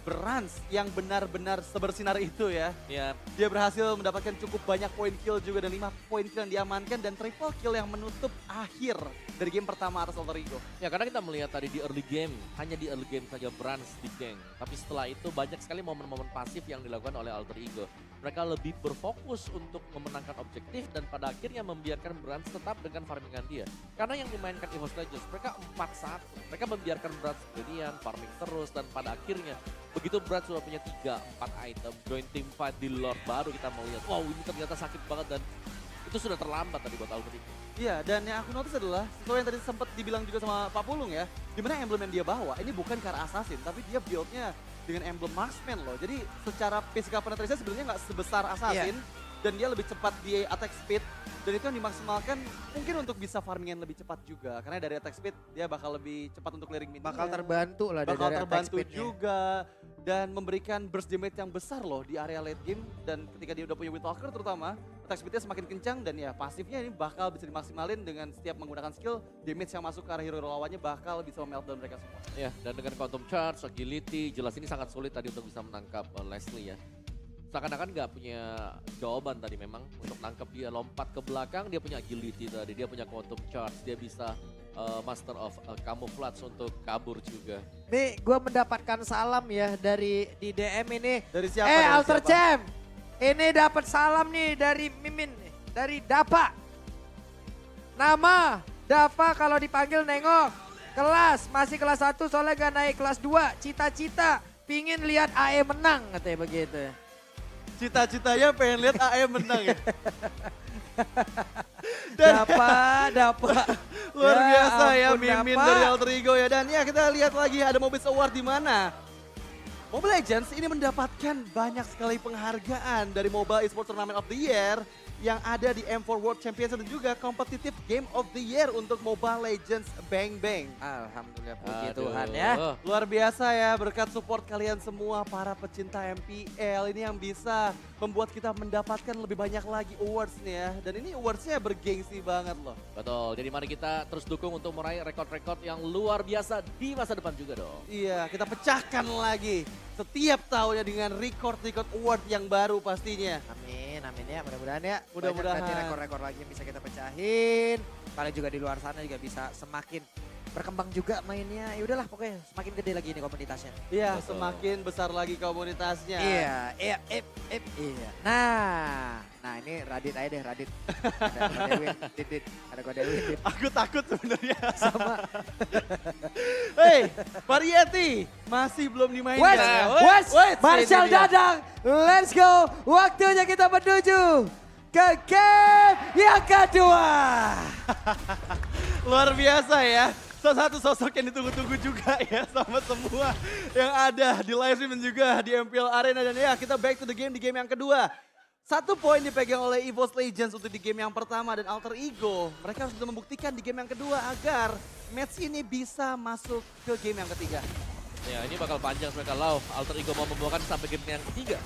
Speaker 3: Brans yang benar-benar sebersinar itu ya.
Speaker 1: Ya,
Speaker 3: Dia berhasil mendapatkan cukup banyak poin kill juga dan 5 poin kill yang diamankan dan triple kill yang menutup akhir dari game pertama atas Alter Ego.
Speaker 1: ya karena kita melihat tadi di early game, hanya di early game saja Brans di gank. Tapi setelah itu banyak sekali momen-momen pasif yang dilakukan oleh Alter Ego. Mereka lebih berfokus untuk memenangkan objektif dan pada akhirnya membiarkan Brans tetap dengan farmingan dia. Karena yang dimainkan EVOS Legends, mereka 4-1. Mereka membiarkan Brans sendirian, farming terus dan pada akhirnya begitu Brans sudah punya 3-4 item, join team fight di Lord baru kita mau lihat, wow ini ternyata sakit banget dan itu sudah terlambat tadi buat Alter Ego.
Speaker 3: Iya, dan yang aku notice adalah sesuai yang tadi sempat dibilang juga sama Pak Pulung ya, dimana emblem yang dia bawa ini bukan ke arah assassin, tapi dia build-nya dengan emblem marksman loh. Jadi secara physical penetration sebenarnya nggak sebesar assassin, dan dia lebih cepat di attack speed, dan itu yang dimaksimalkan mungkin untuk bisa farming yang lebih cepat juga, karena dari attack speed dia bakal lebih cepat untuk clearing mid.
Speaker 2: Bakal terbantu lah
Speaker 3: bakal
Speaker 2: dari attack
Speaker 3: terbantu
Speaker 2: speed-nya.
Speaker 3: juga dan memberikan burst damage yang besar loh di area late game, dan ketika dia udah punya Windwalker terutama attack speednya semakin kencang dan ya pasifnya ini bakal bisa dimaksimalin dengan setiap menggunakan skill damage yang masuk ke arah hero lawannya bakal bisa meltdown mereka semua.
Speaker 1: Ya, dan dengan quantum charge, agility, jelas ini sangat sulit tadi untuk bisa menangkap Leslie ya. Seakan-akan nggak punya jawaban tadi memang untuk nangkap dia, lompat ke belakang, dia punya agility tadi, dia punya quantum charge, dia bisa master of camouflage untuk kabur juga.
Speaker 2: Nih gue mendapatkan salam ya dari di DM ini.
Speaker 3: Dari siapa?
Speaker 2: Eh
Speaker 3: Dari
Speaker 2: Alter
Speaker 3: siapa?
Speaker 2: Champ, ini dapat salam nih dari Mimin, nih, dari Dapa. Nama Dapa kalau dipanggil nengok. Kelas, masih kelas 1 soalnya gak naik kelas 2. Cita-cita, pingin lihat AE menang katanya begitu.
Speaker 3: Cita-citanya pengen lihat AM menang ya. Dan
Speaker 2: Dapa.
Speaker 3: luar
Speaker 2: Ya
Speaker 3: biasa ya
Speaker 2: ampun,
Speaker 3: Mimin
Speaker 2: Dapa.
Speaker 3: dari Alter Ego ya. Dan ya kita lihat lagi ada Mobile Award di mana Mobile Legends ini mendapatkan banyak sekali penghargaan dari Mobile Esports Tournament of the Year yang ada di M4 World Championship dan juga Competitive Game of the Year untuk Mobile Legends Bang Bang.
Speaker 2: Alhamdulillah puji
Speaker 1: Aduh.
Speaker 2: Tuhan ya.
Speaker 3: Luar biasa ya, berkat support kalian semua para pecinta MPL ini yang bisa membuat kita mendapatkan lebih banyak lagi awards nih ya. Dan ini awardsnya bergengsi banget loh.
Speaker 1: Betul, jadi mari kita terus dukung untuk meraih rekor-rekor yang luar biasa di masa depan juga dong.
Speaker 3: Iya, kita pecahkan lagi setiap tahunnya dengan record-record award yang baru pastinya.
Speaker 2: Amin ya mudah-mudahan ya.
Speaker 3: Mudah-mudahan.
Speaker 2: Banyak nanti rekor-rekor lagi yang bisa kita pecahin. Kalian juga di luar sana juga bisa semakin berkembang juga mainnya. Ya udahlah pokoknya semakin gede lagi ini komunitasnya.
Speaker 3: Iya,
Speaker 1: Betul.
Speaker 3: semakin besar lagi komunitasnya.
Speaker 2: Iya. Nah ini Radit aja deh Radit. Ada kode win, Dit. Ada kode win, Dit.
Speaker 3: Aku takut sebenarnya.
Speaker 2: Sama.
Speaker 3: Hei, Variety masih belum dimainkan.
Speaker 2: Wes,
Speaker 3: Wes,
Speaker 2: Marshall
Speaker 3: ini dia.
Speaker 2: Dadang, let's go. Waktunya kita menuju ke game yang kedua.
Speaker 3: Luar biasa ya. Salah satu sosok yang ditunggu-tunggu juga ya sama semua yang ada di live stream dan juga di MPL Arena. Dan ya kita back to the game di game yang kedua. 1 poin dipegang oleh EVOS Legends untuk di game yang pertama dan Alter Ego. Mereka harus bisa membuktikan di game yang kedua agar match ini bisa masuk ke game yang ketiga.
Speaker 1: Ya ini bakal panjang mereka Lau. Alter Ego mau membawakan sampai game yang ketiga.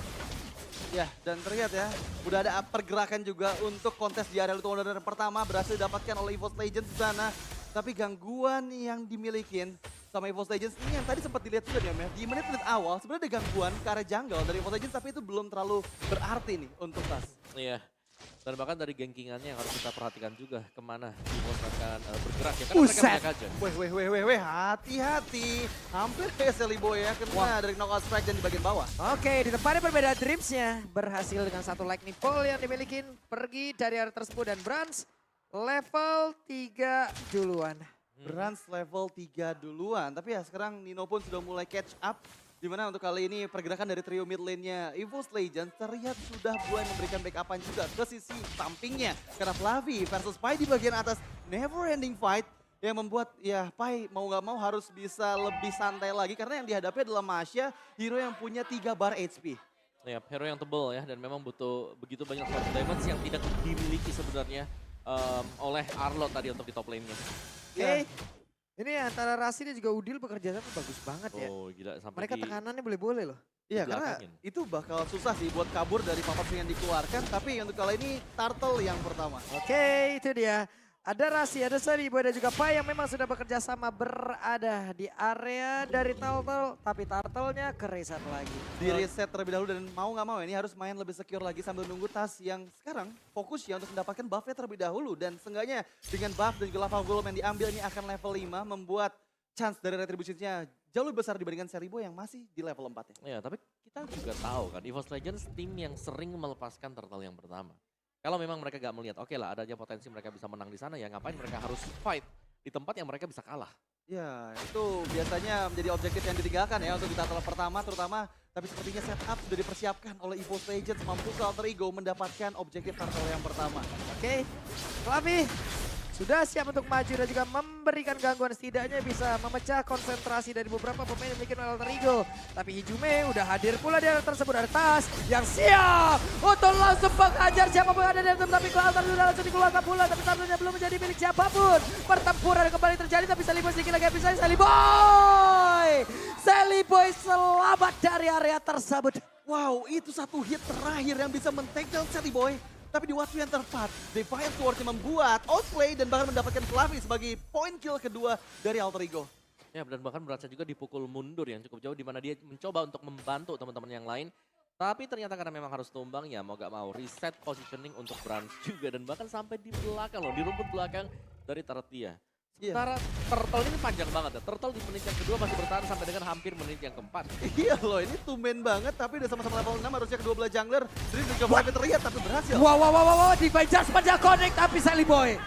Speaker 3: Ya, dan terlihat ya, udah ada pergerakan juga untuk kontes di area Lutung Order pertama berhasil didapatkan oleh EVOS Legends di sana. Tapi gangguan yang dimilikin sama EVOS Legends ini yang tadi sempat dilihat juga ya, di menit-menit awal sebenarnya ada gangguan ke arah jungle dari EVOS Legends, tapi itu belum terlalu berarti nih untuk Tas.
Speaker 1: Iya. Dan bahkan dari gangkingannya yang harus kita perhatikan juga kemana EVOS akan bergerak ya. Karena mereka
Speaker 2: Buset.
Speaker 1: banyak aja.
Speaker 3: Weh, hati-hati. Hampir kayak Sally Boy ya, kena dari knockout strike dan di bagian bawah.
Speaker 2: Oke, di tempatnya berbeda Dreamsnya berhasil dengan 1 lightning ball yang dimiliki pergi dari area tersebut dan Brans level 3 duluan.
Speaker 3: Brans level 3 duluan. Tapi ya sekarang Nino pun sudah mulai catch up. Dimana untuk kali ini pergerakan dari trio mid lane-nya EVOS Legends terlihat sudah mulai memberikan backup-an juga ke sisi sampingnya. Karena Flavi versus Pai di bagian atas, never ending fight. Yang membuat ya Pai mau gak mau harus bisa lebih santai lagi. Karena yang dihadapi adalah Masya, hero yang punya 3 bar HP.
Speaker 1: Ya, hero yang tebal ya dan memang butuh begitu banyak sword damage yang tidak dimiliki sebenarnya oleh Arlo tadi untuk di top lane-nya.
Speaker 2: Oke. Ini antara Rasi dan juga Udil bekerja sama bagus banget ya.
Speaker 1: Oh gila sampai
Speaker 2: Mereka
Speaker 1: di
Speaker 2: tekanannya boleh-boleh loh.
Speaker 3: Iya karena
Speaker 1: belakangin.
Speaker 3: itu bakal susah sih buat kabur dari papan yang dikeluarkan. Tapi untuk kali ini Turtle yang pertama.
Speaker 2: Oke, itu dia. Ada Rasi, ada Sariboy dan juga Pai yang memang sudah bekerja sama berada di area dari Turtle. Tapi Turtle-nya kereset lagi.
Speaker 3: Di reset terlebih dahulu dan mau nggak mau ini harus main lebih secure lagi sambil nunggu Tas yang sekarang fokus ya untuk mendapatkan buff-nya terlebih dahulu. Dan seenggaknya dengan buff dan juga lava golem yang diambil ini akan level 5 membuat chance dari retribusinya jauh lebih besar dibandingkan Seribo yang masih di level 4 ya.
Speaker 1: Ya, tapi kita juga tahu kan EVOS Legends tim yang sering melepaskan turtle yang pertama. Kalau memang mereka gak melihat, oke lah adanya potensi mereka bisa menang di sana ya ngapain mereka harus fight di tempat yang mereka bisa kalah.
Speaker 3: Ya itu biasanya menjadi objektif yang ditinggalkan ya untuk di turtle pertama terutama. Tapi sepertinya setup sudah dipersiapkan oleh EVOS Legends mampu ke Alter Ego mendapatkan objektif turtle yang pertama.
Speaker 2: Oke, Flavi sudah siap untuk maju dan juga memberikan gangguan, setidaknya bisa memecah konsentrasi dari beberapa pemain yang memiliki Alter Ego. Tapi Hijume udah hadir pula di area tersebut, ada Tas yang siap untuk langsung menghajar siapapun yang ada di dalam, tapi Alter sudah langsung dikeluarkan pula, tapi Turtle-nya belum menjadi milik siapapun. Pertempuran kembali terjadi, tapi Saliboy sedikit lagi bisa, Saliboy selamat dari area tersebut.
Speaker 3: Wow itu satu hit terakhir yang bisa men-take down Sally Boy. Tapi di waktu yang tepat, Defiant Sword-nya membuat outplay dan bahkan mendapatkan Flavi sebagai point kill kedua dari Alter Ego.
Speaker 1: Ya dan bahkan berhasil juga dipukul mundur yang cukup jauh di mana dia mencoba untuk membantu teman-teman yang lain. Tapi ternyata karena memang harus tumbang ya mau gak mau reset positioning untuk Brans juga. Dan bahkan sampai di belakang loh, di rumput belakang dari Taratia. Sementara Turtle ini panjang banget ya. Turtle di menit yang kedua masih bertahan sampai dengan hampir menit yang keempat.
Speaker 3: Iya loh ini tumben banget tapi udah sama-sama level 6 harusnya kedua belah jungler. Dream juga Flavi terlihat tapi berhasil.
Speaker 2: Wow, Divine Judgment yang connect tapi Saliboy.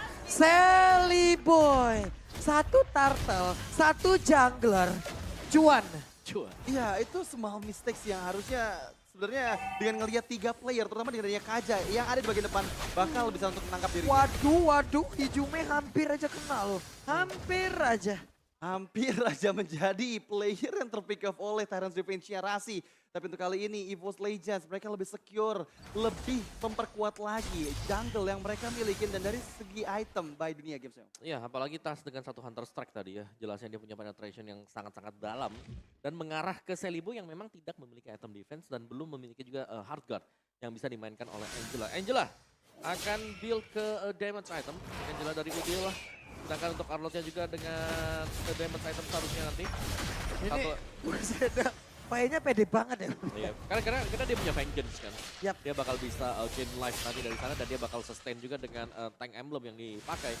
Speaker 2: Satu turtle, satu jungler. Cuan.
Speaker 3: Iya itu small mistakes yang harusnya sebenarnya dengan ngelihat 3 player terutama dengan adanya Kaja yang ada di bagian depan bakal bisa untuk menangkap diri.
Speaker 2: Waduh, Hijume hampir aja kena loh. Hampir aja
Speaker 3: menjadi player yang terpick off oleh Tyrant's Revenge-nya Rasi. Tapi untuk kali ini EVOS Legends mereka lebih secure, lebih memperkuat lagi jungle yang mereka miliki dan dari segi item by dunia games.
Speaker 1: Iya apalagi Tas dengan satu Hunter Strike tadi ya. Jelasnya dia punya penetration yang sangat-sangat dalam. Dan mengarah ke Saliboy yang memang tidak memiliki item defense dan belum memiliki juga hard guard yang bisa dimainkan oleh Angela. Angela akan build ke damage item. Angela dari Udil lah. Sedangkan untuk Arlotnya juga dengan damage item seharusnya nanti.
Speaker 2: Ini Painya pede banget ya.
Speaker 1: Iya, karena dia punya vengeance kan.
Speaker 2: Yap.
Speaker 1: Dia bakal bisa gain life nanti dari sana dan dia bakal sustain juga dengan tank emblem yang dipakai.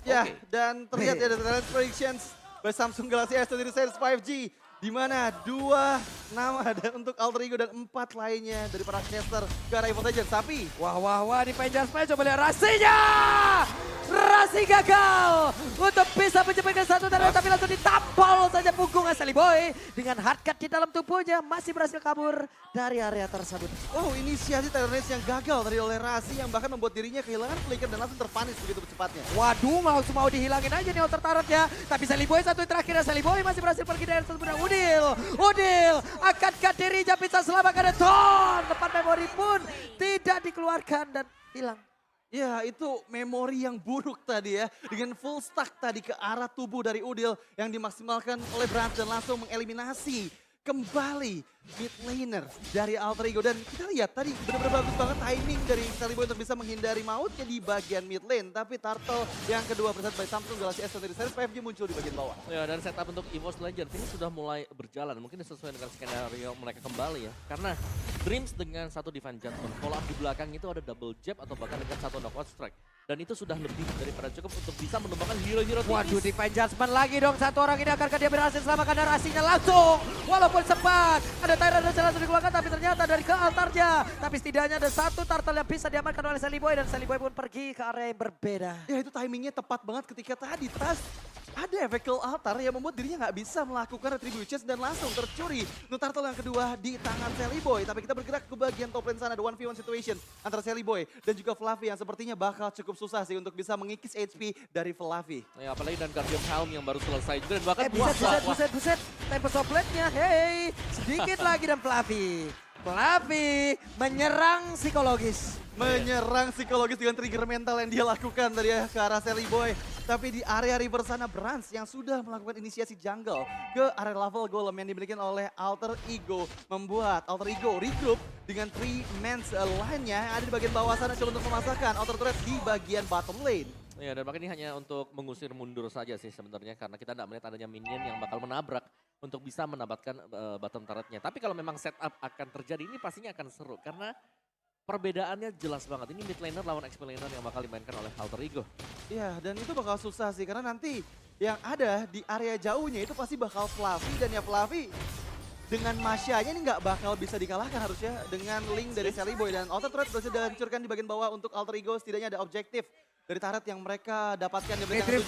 Speaker 3: Ya,
Speaker 1: Oke.
Speaker 3: dan terlihat ya dari Talent Predictions by Samsung Galaxy S23 Series 5G. Di mana 2 nama dan untuk Alter Ego dan 4 lainnya dari para caster ke arah EVOS Legends. Tapi
Speaker 2: Wah, Divine Judgment coba lihat Rasinya. Rasi gagal untuk bisa menjemputkan satu target tapi langsung ditampol saja punggung Saliboy dengan hardcut di dalam tubuhnya masih berhasil kabur dari area tersebut.
Speaker 3: oh inisiasi Tyrant yang gagal dari oleh Rasi yang bahkan membuat dirinya kehilangan flicker dan langsung terpanis begitu cepatnya.
Speaker 2: Waduh, langsung mau dihilangin aja nih outer turret-nya. Tapi Saliboy satu yang terakhir, Saliboy masih berhasil pergi dari tersebut. Udil akankah dirinya bisa selamatkan Don? Tempat memori pun tidak dikeluarkan dan hilang.
Speaker 3: Ya itu memori yang buruk tadi ya. Dengan full stack tadi ke arah tubuh dari Udil yang dimaksimalkan oleh Brans dan langsung mengeliminasi kembali mid laner dari Alter Ego. Dan kita lihat tadi benar-benar bagus banget timing dari Saliboy untuk bisa menghindari mautnya di bagian mid lane. Tapi Turtle yang kedua present by Samsung Galaxy S23 Series 5G muncul di bagian bawah.
Speaker 1: Ya dan setup untuk EVOS Legends ini sudah mulai berjalan. Mungkin sesuai dengan skenario mereka kembali ya. Karena Dreams dengan satu Divine Judgment, follow up di belakang itu ada double jab atau bahkan dengan satu knockout strike. Dan itu sudah lebih daripada cukup untuk bisa menumbangkan hero-hero tipis.
Speaker 2: Waduh, Divine Judgment lagi dong. Satu orang ini akankah dia berhasil selamatkan Rasinya langsung. Walaupun sempat ada Tyrant dan langsung dikeluarkan, tapi ternyata dari ke altarnya. Tapi setidaknya ada satu turtle yang bisa diamankan oleh Sally Boy, dan Sally Boy pun pergi ke area yang berbeda.
Speaker 3: Ya itu timingnya tepat banget ketika tadi Tas ada efek kill altar yang membuat dirinya nggak bisa melakukan retributions dan langsung tercuri. Untuk turtle yang kedua di tangan Sally Boy. Tapi kita bergerak ke bagian top lane sana, ada 1v1 situation antara Sally Boy dan juga Fluffy yang sepertinya bakal cukup susah sih untuk bisa mengikis HP dari Fluffy.
Speaker 1: Ya, apalagi dan Guardian Helm yang baru selesai dan bahkan
Speaker 2: Buset. Tempo sopletnya, hey. Sedikit lagi dan Fluffy menyerang psikologis.
Speaker 3: Menyerang psikologis dengan trigger mental yang dia lakukan tadi ya ke arah Sally Boy. Tapi di area river sana Brans yang sudah melakukan inisiasi jungle ke area level golem yang dimiliki oleh Alter Ego. Membuat Alter Ego regroup dengan 3-man's line-nya yang ada di bagian bawah sana coba untuk memasakkan Outer Turret di bagian bottom lane.
Speaker 1: Ya, dan makanya ini hanya untuk mengusir mundur saja sih sebenarnya karena kita tidak melihat adanya minion yang bakal menabrak untuk bisa mendapatkan bottom turretnya. Tapi kalau memang setup akan terjadi ini pastinya akan seru karena perbedaannya jelas banget. Ini mid laner lawan XP laner yang bakal dimainkan oleh Alter Ego.
Speaker 3: Iya, dan itu bakal susah sih karena nanti yang ada di area jauhnya itu pasti bakal Fluffy dan ya Fluffy dengan Masya-nya ini nggak bakal bisa dikalahkan harusnya dengan link dari Sally Boy dan Outer Turret berhasil dihancurkan di bagian bawah untuk Alter Ego. Setidaknya ada objektif dari turret yang mereka dapatkan di belakang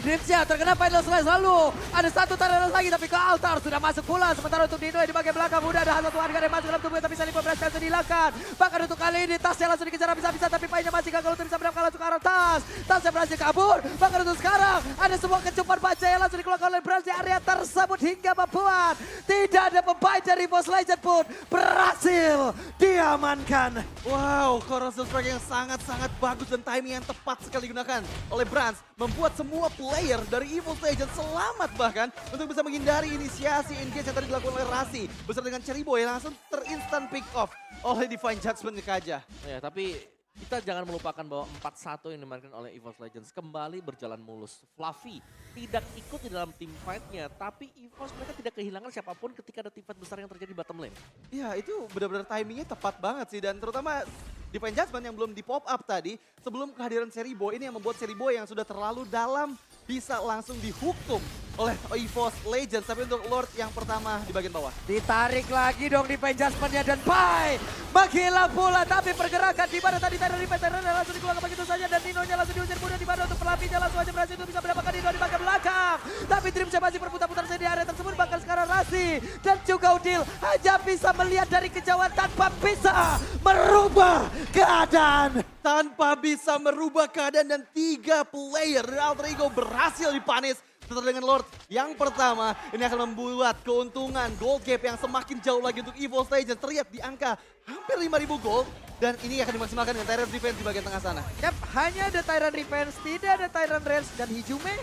Speaker 2: Dreams ya, terkena final slice lalu. Ada satu turret lagi tapi ke altar sudah masuk pula. Sementara untuk Dino di bagian belakang udah ada satu warga yang masuk dalam tubuhnya tapi Sally Boy berhasil dihilangkan. Bahkan untuk kali ini tasnya langsung dikejar habis-habisan tapi painnya masih gagal untuk bisa mendapatkan langsung ke arah tas. Tasnya berhasil kabur. Bahkan untuk sekarang ada sebuah kecupan baca yang langsung dikeluarkan oleh Brans di area tersebut hingga membuat tidak ada pemain dari Boss Legend pun berhasil diamankan.
Speaker 3: Wow, Corrosive Strike yang sangat-sangat bagus dan timing yang tepat sekali digunakan oleh Brans. Membuat semua player dari Evil Legends selamat bahkan untuk bisa menghindari inisiasi engage yang tadi dilakukan oleh Rasi. Beserta dengan Cherry Boy langsung terinstant pick off oleh Divine Judgment Kaja.
Speaker 1: Ya, tapi kita jangan melupakan bahwa 4-1 yang dimainkan oleh EVOS Legends kembali berjalan mulus. Fluffy tidak ikut di dalam team fight-nya, tapi EVOS mereka tidak kehilangan siapapun ketika ada team fight besar yang terjadi di bottom lane.
Speaker 3: Ya itu benar-benar timingnya tepat banget sih dan terutama Divine Judgment yang belum di pop up tadi sebelum kehadiran Cherry Boy ini yang membuat Cherry Boy yang sudah terlalu dalam bisa langsung dihukum oleh EVOS Legends. Tapi untuk Lord yang pertama di bagian bawah.
Speaker 2: Ditarik lagi dong di Judgment-nya dan Pai menghilang pula tapi pergerakan di mana tadi Tyrant langsung dikeluarkan begitu saja dan Nino-nya langsung diusir kemudian di mana untuk Fluffy-nya langsung aja berhasil untuk bisa mendapatkan Nino di bagian belakang. Tapi Dreams masih berputar-putar saja di area tersebut bahkan sekarang Rasi dan juga Udil hanya bisa melihat dari kejauhan tanpa bisa merubah keadaan.
Speaker 3: Tanpa bisa merubah keadaan dan 3 player dari Alter Ego berhasil dipanis. Setelah dengan Lord yang pertama ini akan membuat keuntungan gold gap yang semakin jauh lagi untuk EVOS Legends terlihat di angka hampir 5.000 gold dan ini akan dimaksimalkan dengan Tyrant Defense di bagian tengah sana.
Speaker 2: Yap, hanya ada Tyrant Defense, tidak ada Tyrant Range dan Hijume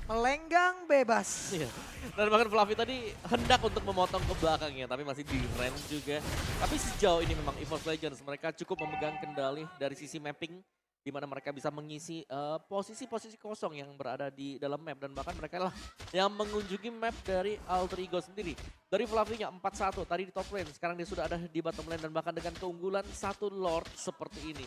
Speaker 2: melenggang bebas.
Speaker 1: Iya. Dan bahkan Fluffy tadi hendak untuk memotong ke belakangnya, tapi masih di range juga. Tapi sejauh ini memang EVOS Legends mereka cukup memegang kendali dari sisi mapping, di mana mereka bisa mengisi posisi-posisi kosong yang berada di dalam map. Dan bahkan mereka lah yang mengunjungi map dari Alter Ego sendiri. Dari Fluffy-nya 4-1 tadi di top lane, sekarang dia sudah ada di bottom lane. Dan bahkan dengan keunggulan satu Lord seperti ini,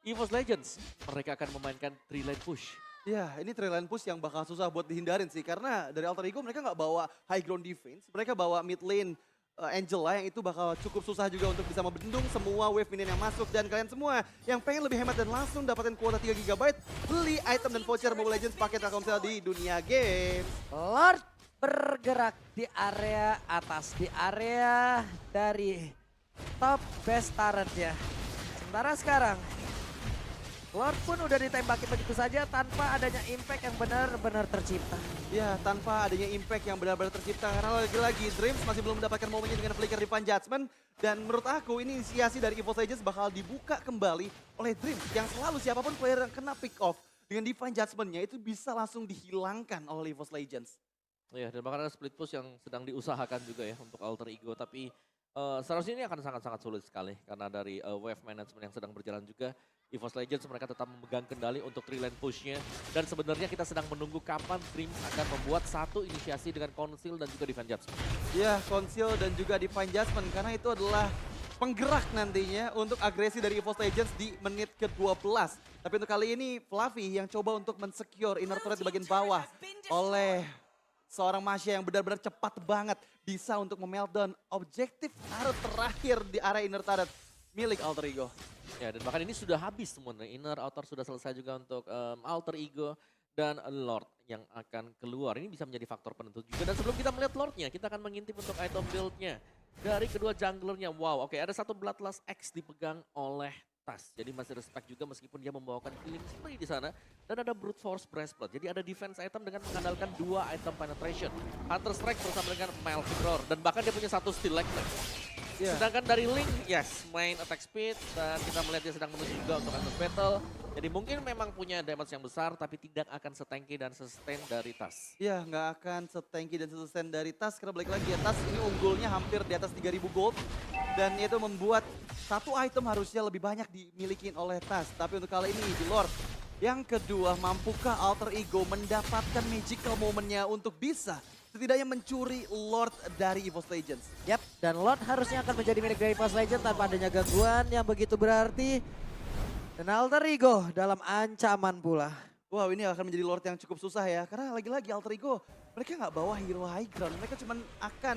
Speaker 1: EVOS Legends mereka akan memainkan 3 lane push.
Speaker 3: Ya, ini trailing push yang bakal susah buat dihindarin sih. Karena dari Alter Ego mereka nggak bawa high ground defense. Mereka bawa mid lane Angela yang itu bakal cukup susah juga untuk bisa membendung semua wave minion yang masuk. Dan kalian semua yang pengen lebih hemat dan langsung dapatin kuota 3 GB, beli item dan voucher Mobile Legends paket Telkomsel di Dunia Game.
Speaker 2: Lord bergerak di area atas, di area dari top best turret ya. Sementara sekarang Lord pun udah ditembaki begitu saja tanpa adanya impact yang benar-benar tercipta.
Speaker 3: Ya, tanpa adanya impact yang benar-benar tercipta. Karena lagi-lagi Dreams masih belum mendapatkan momennya dengan flicker Divine Judgment. Dan menurut aku ini inisiasi dari EVOS Legends bakal dibuka kembali oleh Dreams. Yang selalu siapapun player yang kena pick off dengan Divine Judgment-nya itu bisa langsung dihilangkan oleh EVOS Legends.
Speaker 1: Ya, dan bahkan ada split push yang sedang diusahakan juga ya untuk Alter Ego. Tapi seharusnya ini akan sangat-sangat sulit sekali. Karena dari wave management yang sedang berjalan juga, EVOS Legends mereka tetap memegang kendali untuk 3 lane push-nya. Dan sebenarnya kita sedang menunggu kapan Dreams akan membuat satu inisiasi dengan Conceal dan juga Divine Judgment.
Speaker 3: Ya, Conceal dan juga Divine Judgment karena itu adalah penggerak nantinya untuk agresi dari EVOS Legends di menit ke-12. Tapi untuk kali ini Fluffy yang coba untuk men-secure inner turret di bagian bawah oleh seorang Masya yang benar-benar cepat banget bisa untuk memeltdown objektif turret terakhir di area inner turret milik Alter Ego.
Speaker 1: Ya, dan bahkan ini sudah habis semuanya. Inner, outer sudah selesai juga untuk Alter Ego dan Lord yang akan keluar. Ini bisa menjadi faktor penentu juga. Dan sebelum kita melihat Lordnya, kita akan mengintip untuk item build-nya dari kedua junglernya. Wow, oke, ada satu Bloodlust X dipegang oleh Tas. Jadi masih respect juga meskipun dia membawakan Killing Spree di sana. Dan ada Brute Force Breastplate. Jadi ada defense item dengan mengandalkan 2 item penetration. Hunter Strike bersama dengan Melvin Roar. Dan bahkan dia punya satu Steel Leg. Sedangkan dari Link, yes, main attack speed. Dan kita melihat dia sedang menuju juga untuk Endless Battle. Jadi mungkin memang punya damage yang besar, tapi tidak akan setanky dan sustain dari Tas.
Speaker 3: Ya, nggak akan setanky dan sustain dari Tas, karena balik lagi ya, Tas ini unggulnya hampir di atas 3000 gold. Dan itu membuat satu item harusnya lebih banyak dimiliki oleh Tas. Tapi untuk kali ini di Lord, yang kedua, mampukah Alter Ego mendapatkan magical momennya untuk bisa setidaknya mencuri Lord dari EVOS Legends?
Speaker 2: Yap, dan Lord harusnya akan menjadi milik dari EVOS Legends tanpa adanya gangguan yang begitu berarti. Dan Alter Ego dalam ancaman pula.
Speaker 3: Wow, ini akan menjadi Lord yang cukup susah ya. Karena lagi-lagi Alter Ego, mereka nggak bawa hero high ground. Mereka cuma akan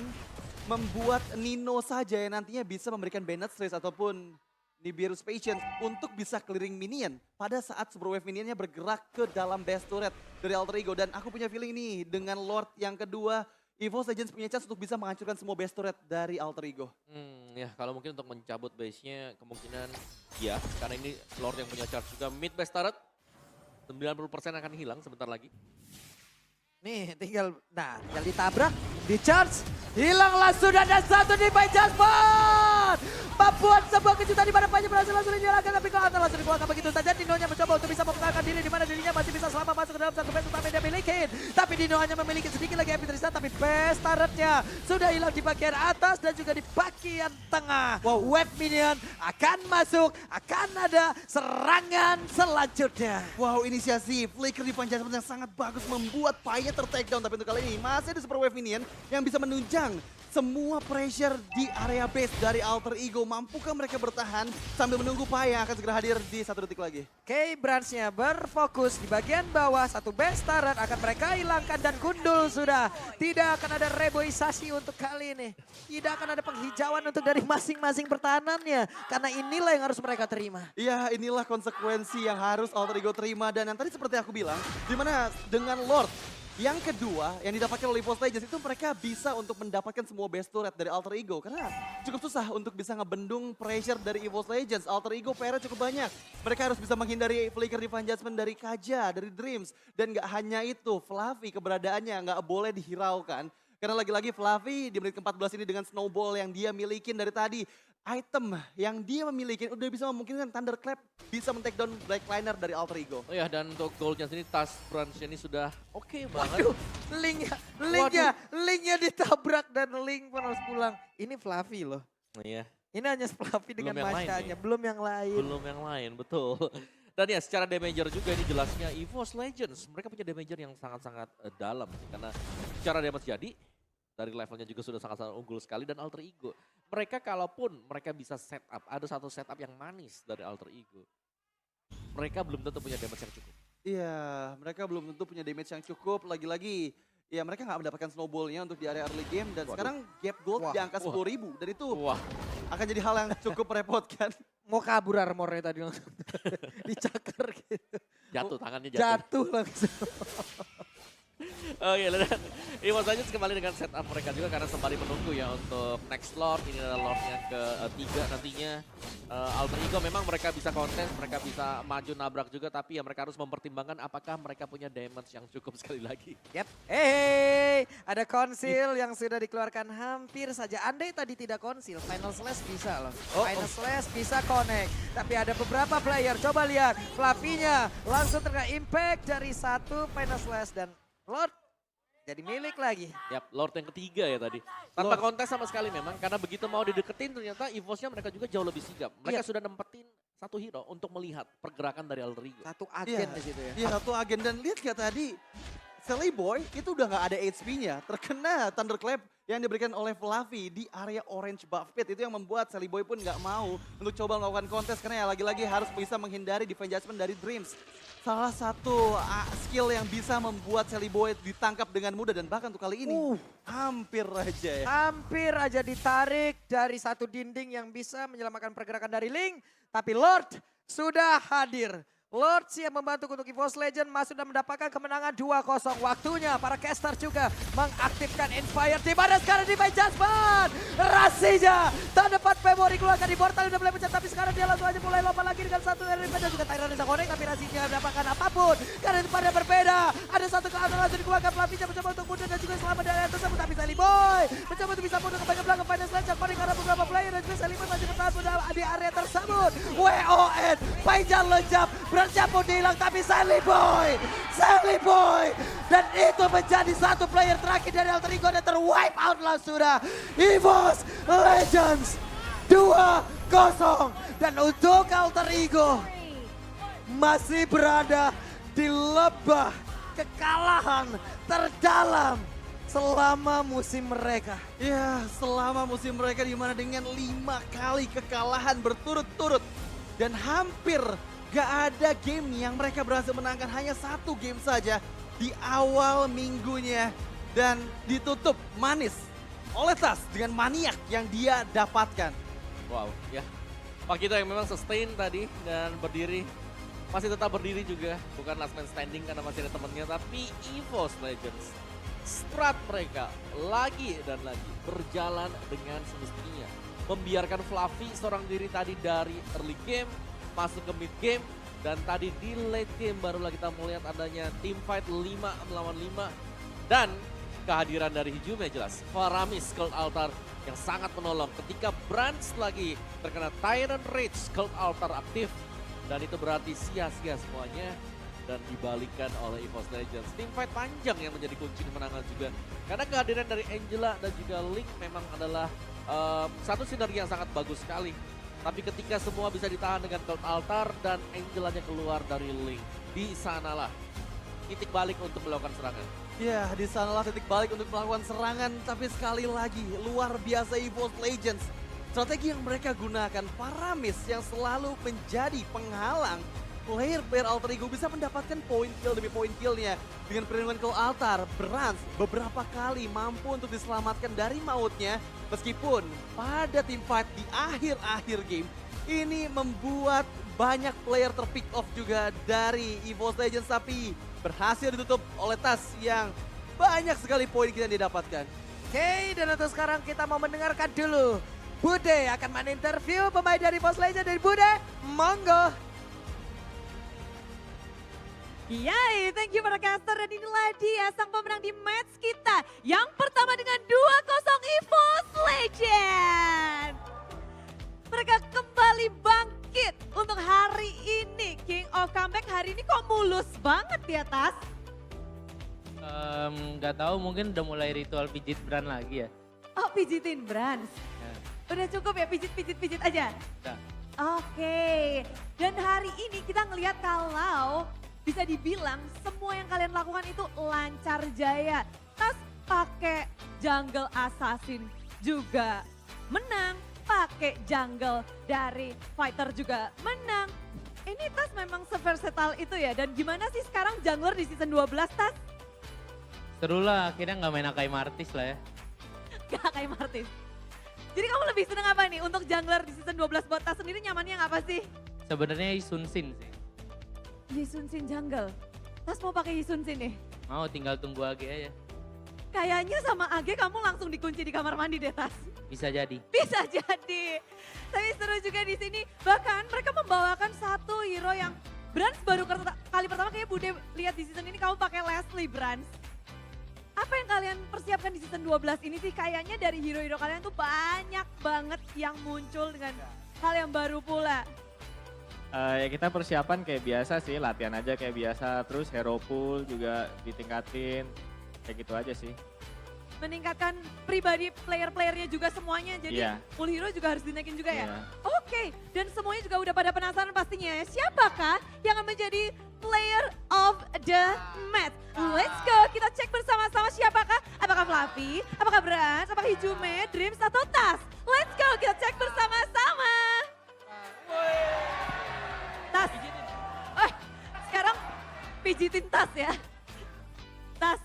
Speaker 3: membuat Nino saja yang nantinya bisa memberikan Banned Stress ataupun Nibiru's Patience untuk bisa clearing minion pada saat Super Wave minionnya bergerak ke dalam base turret dari Alter Ego. Dan aku punya feeling nih dengan Lord yang kedua, EVOS Legends punya chance untuk bisa menghancurkan semua base turret dari Alter Ego.
Speaker 1: Ya kalau mungkin untuk mencabut base-nya kemungkinan ya. Karena ini Lord yang punya charge juga. Mid base turret 90% akan hilang sebentar lagi.
Speaker 2: Nih tinggal ditabrak, di charge, hilanglah sudah ada satu di by Jasper. Membuat sebuah kejutan di mana Panji berhasil langsung dinyalakan tapi kok langsung dikeluarkan begitu saja. Dinonya mencoba untuk bisa mempertahankan diri di mana dirinya masih bisa selamat masuk ke dalam satu base utama yang dia miliki. Tapi Dino hanya memiliki sedikit lagi MP Tristan tapi base turretnya sudah hilang di bagian atas dan juga di bagian tengah.
Speaker 3: Wow.
Speaker 2: Wave minion akan masuk, akan ada serangan selanjutnya.
Speaker 3: Wow, inisiasi Flicker di Panjasman yang sangat bagus membuat Paya ter-takedown. Tapi untuk kali ini masih ada Super Wave minion yang bisa menunjang semua pressure di area base dari Alter Ego. Mampukah mereka bertahan sambil menunggu Paya yang akan segera hadir di 1 detik lagi?
Speaker 2: K-Branch-nya berfokus di bagian bawah, satu base turret akan mereka hilangkan dan gundul sudah. Tidak akan ada reboisasi untuk kali ini. Tidak akan ada penghijauan untuk dari masing-masing pertahanannya. Karena inilah yang harus mereka terima.
Speaker 3: Iya, inilah konsekuensi yang harus Alter Ego terima. Dan yang tadi seperti aku bilang, dimana dengan Lord yang kedua yang didapatkan oleh EVOS Legends itu mereka bisa untuk mendapatkan semua base turret dari Alter Ego. Karena cukup susah untuk bisa ngebendung pressure dari EVOS Legends. Alter Ego PR-nya cukup banyak. Mereka harus bisa menghindari Flicker Divine Judgment dari Kaja, dari Dreams. Dan gak hanya itu, Fluffy keberadaannya gak boleh dihiraukan. Karena lagi-lagi Fluffy di menit ke-14 ini dengan snowball yang dia milikin dari tadi. Item yang dia memiliki udah bisa memungkinkan Thunderclap bisa men-take down Blackliner dari Alter Ego.
Speaker 1: Oh ya, dan untuk goalnya sini Tas Branch ini sudah oke banget.
Speaker 2: Waduh, linknya ditabrak dan Link pun harus pulang. Ini Fluffy loh.
Speaker 1: Iya,
Speaker 2: Ini hanya Fluffy dengan
Speaker 1: Belum yang lain
Speaker 2: Masyanya,
Speaker 1: nih.
Speaker 2: belum yang lain.
Speaker 1: belum yang lain, betul. Dan ya secara damager juga ini jelasnya EVOS Legends. Mereka punya damager yang sangat-sangat dalam sih. Karena secara damage jadi, dari levelnya juga sudah sangat-sangat unggul sekali. Dan Alter Ego, mereka kalaupun mereka bisa setup, ada satu setup yang manis dari Alter Ego. Mereka belum tentu punya damage yang cukup.
Speaker 3: Iya, mereka belum tentu punya damage yang cukup. Lagi-lagi, ya mereka nggak mendapatkan snowballnya untuk di area early game. Dan
Speaker 1: Waduh.
Speaker 3: sekarang gap gold
Speaker 2: Wah,
Speaker 3: di angka 10.000. Dan itu
Speaker 1: Wah,
Speaker 3: akan jadi hal yang cukup merepotkan.
Speaker 2: Mau kabur armornya tadi langsung. Dicakar gitu.
Speaker 1: jatuh tangannya jatuh.
Speaker 2: Jatuh langsung.
Speaker 1: Oke, dan EVOS Legends kembali dengan setup mereka juga karena sembari menunggu ya untuk next Lord. Ini adalah Lord yang ketiga nantinya. Alter Ego memang mereka bisa kontes, mereka bisa maju nabrak juga. Tapi ya mereka harus mempertimbangkan apakah mereka punya damage yang cukup sekali lagi.
Speaker 2: Yap. Hey, ada konsil yang sudah dikeluarkan hampir saja. Andai tadi tidak konsil, Final Slash bisa loh. Final Slash bisa connect. Tapi ada beberapa player, coba lihat. Fluffy-nya langsung terkena impact dari satu Final Slash dan Lord jadi milik lagi.
Speaker 1: Yap, Lord yang ketiga ya tadi. Tanpa kontes sama sekali memang, karena begitu mau dideketin ternyata EVOS-nya mereka juga jauh lebih sigap. Mereka sudah nempetin satu hero untuk melihat pergerakan dari Alter Ego.
Speaker 2: Satu agen di situ ya.
Speaker 3: Iya, satu agen. Dan lihat gak tadi, Sally Boy itu udah nggak ada HP-nya, terkena Thunderclap yang diberikan oleh Fluffy di area orange buff pit. Itu yang membuat Sally Boy pun nggak mau untuk coba melakukan kontes karena ya lagi-lagi harus bisa menghindari defense judgment dari Dreams. Salah satu skill yang bisa membuat Sally Boy ditangkap dengan mudah dan bahkan untuk kali ini hampir aja ya.
Speaker 2: Hampir aja ditarik dari satu dinding yang bisa menyelamatkan pergerakan dari Link. Tapi Lord sudah hadir. Lord siap membantu untuk EVOS Legend masuk dan mendapatkan kemenangan 2-0. Waktunya para caster juga mengaktifkan Inspire Team. Ada sekarang di Judgment. Rasija tak dapat memori keluarkan di portal udah mulai pecah. Tapi sekarang dia langsung aja mulai lompat lagi dengan satu dari dan juga Tyrant bisa connect. Tapi Rasija mendapatkan apapun. Karena itu pada berbeda. Ada satu ke atas langsung dikeluarkan. Flavinya mencoba untuk mundur dan juga selamat dari atas tersebut. Tapi Sally Boy mencoba untuk bisa mundur ke bagian belakang. Finance Legend connect karena beberapa player dan juga Sally Boy masih bertahan di area tersebut. WON Paijan lejap. Bercampur hilang tapi Sally Boy dan itu menjadi satu player terakhir dari Alter Ego dan terwipe out lah sudah. EVOS Legends 2-0 dan untuk Alter Ego masih berada di lebah kekalahan terdalam selama musim mereka.
Speaker 3: Ya, selama musim mereka di mana dengan 5 kali kekalahan berturut-turut dan hampir gak ada game yang mereka berhasil menangkan, hanya satu game saja di awal minggunya dan ditutup manis oleh Tas dengan maniak yang dia dapatkan.
Speaker 1: Wow, ya. Pak kita yang memang sustain tadi dan berdiri, masih tetap berdiri juga. Bukan last man standing karena masih ada temennya, tapi EVOS Legends, strat mereka lagi dan lagi berjalan dengan semestinya. Membiarkan Fluffy seorang diri tadi dari early game, masuk ke mid game, dan tadi di late game barulah kita melihat adanya team fight 5 melawan 5. Dan kehadiran dari Hijume jelas, Faramis Cult Altar yang sangat menolong ketika Branch lagi terkena Tyrant Rage, Cult Altar aktif. Dan itu berarti sia-sia semuanya dan dibalikan oleh EVOS Legends. Team fight panjang yang menjadi kunci kemenangan juga. Karena kehadiran dari Angela dan juga Link memang adalah satu sinergi yang sangat bagus sekali. Tapi ketika semua bisa ditahan dengan Cult Altar dan Angelanya keluar dari Link, di sanalah titik balik untuk melakukan serangan.
Speaker 3: Ya, di sanalah titik balik untuk melakukan serangan, tapi sekali lagi luar biasa EVOS Legends. Strategi yang mereka gunakan, Faramis yang selalu menjadi penghalang player-player Alter Ego bisa mendapatkan poin kill demi poin killnya. Dengan perlindungan Cult Altar, Branch beberapa kali mampu untuk diselamatkan dari mautnya. Meskipun pada team fight di akhir-akhir game, ini membuat banyak player terpick off juga dari EVOS Legends. Tapi berhasil ditutup oleh Tas yang banyak sekali poin kill yang didapatkan.
Speaker 2: Oke, dan untuk sekarang kita mau mendengarkan dulu. Bude akan meninterview pemain dari EVOS Legends. Dari Bude, monggo.
Speaker 5: Yay, thank you para caster dan inilah dia sang pemenang di match kita. Yang pertama dengan 2-0 EVOS Legend. Mereka kembali bangkit untuk hari ini. King of Comeback hari ini kok mulus banget ya Tas?
Speaker 6: Nggak tahu, mungkin udah mulai ritual pijit brand lagi ya.
Speaker 5: Oh pijitin Brands.
Speaker 6: Ya.
Speaker 5: Udah cukup ya pijit aja?
Speaker 6: Udah.
Speaker 5: Oke, dan hari ini kita ngelihat kalau bisa dibilang semua yang kalian lakukan itu lancar jaya. Tas pakai jungle assassin juga menang, pakai jungle dari fighter juga menang. Ini Tas memang seversatile itu ya, dan gimana sih sekarang jungler di season 12 Tas?
Speaker 6: Seru lah, akhirnya nggak main Akai Martis lah ya.
Speaker 5: Gak kayak Martis. Jadi kamu lebih seneng apa nih untuk jungler di season 12 buat Tas sendiri nyamannya yang apa sih?
Speaker 6: Sebenarnya Sun Sin sih.
Speaker 5: Yisun Sin jungle. Tas mau pakai Yisun Sin nih?
Speaker 6: Mau tinggal tunggu AG aja.
Speaker 5: Kayaknya sama AG kamu langsung dikunci di kamar mandi deh Tas.
Speaker 6: Bisa jadi.
Speaker 5: Bisa jadi. Tapi seru juga di sini. Bahkan mereka membawakan satu hero yang Brands baru kali pertama kayak Bude lihat di season ini kamu pakai Leslie Brands. Apa yang kalian persiapkan di season 12 ini sih? Kayaknya dari hero-hero kalian tuh banyak banget yang muncul dengan hal yang baru pula.
Speaker 7: Ya kita persiapan kayak biasa sih, latihan aja kayak biasa. Terus hero pool juga ditingkatin, kayak gitu aja sih.
Speaker 5: Meningkatkan pribadi player-playernya juga semuanya. Jadi
Speaker 7: Iya.
Speaker 5: full hero juga harus dinaikin juga ya?
Speaker 7: Iya.
Speaker 5: Oke, dan semuanya juga udah pada penasaran pastinya ya. Siapakah yang akan menjadi player of the match. Let's go, kita cek bersama-sama siapakah? Apakah Fluffy, apakah Brans, apakah Hijume, Dreams atau Tas? Let's go, kita cek bersama-sama. Tas. Sekarang pijitin Tas ya. Tas,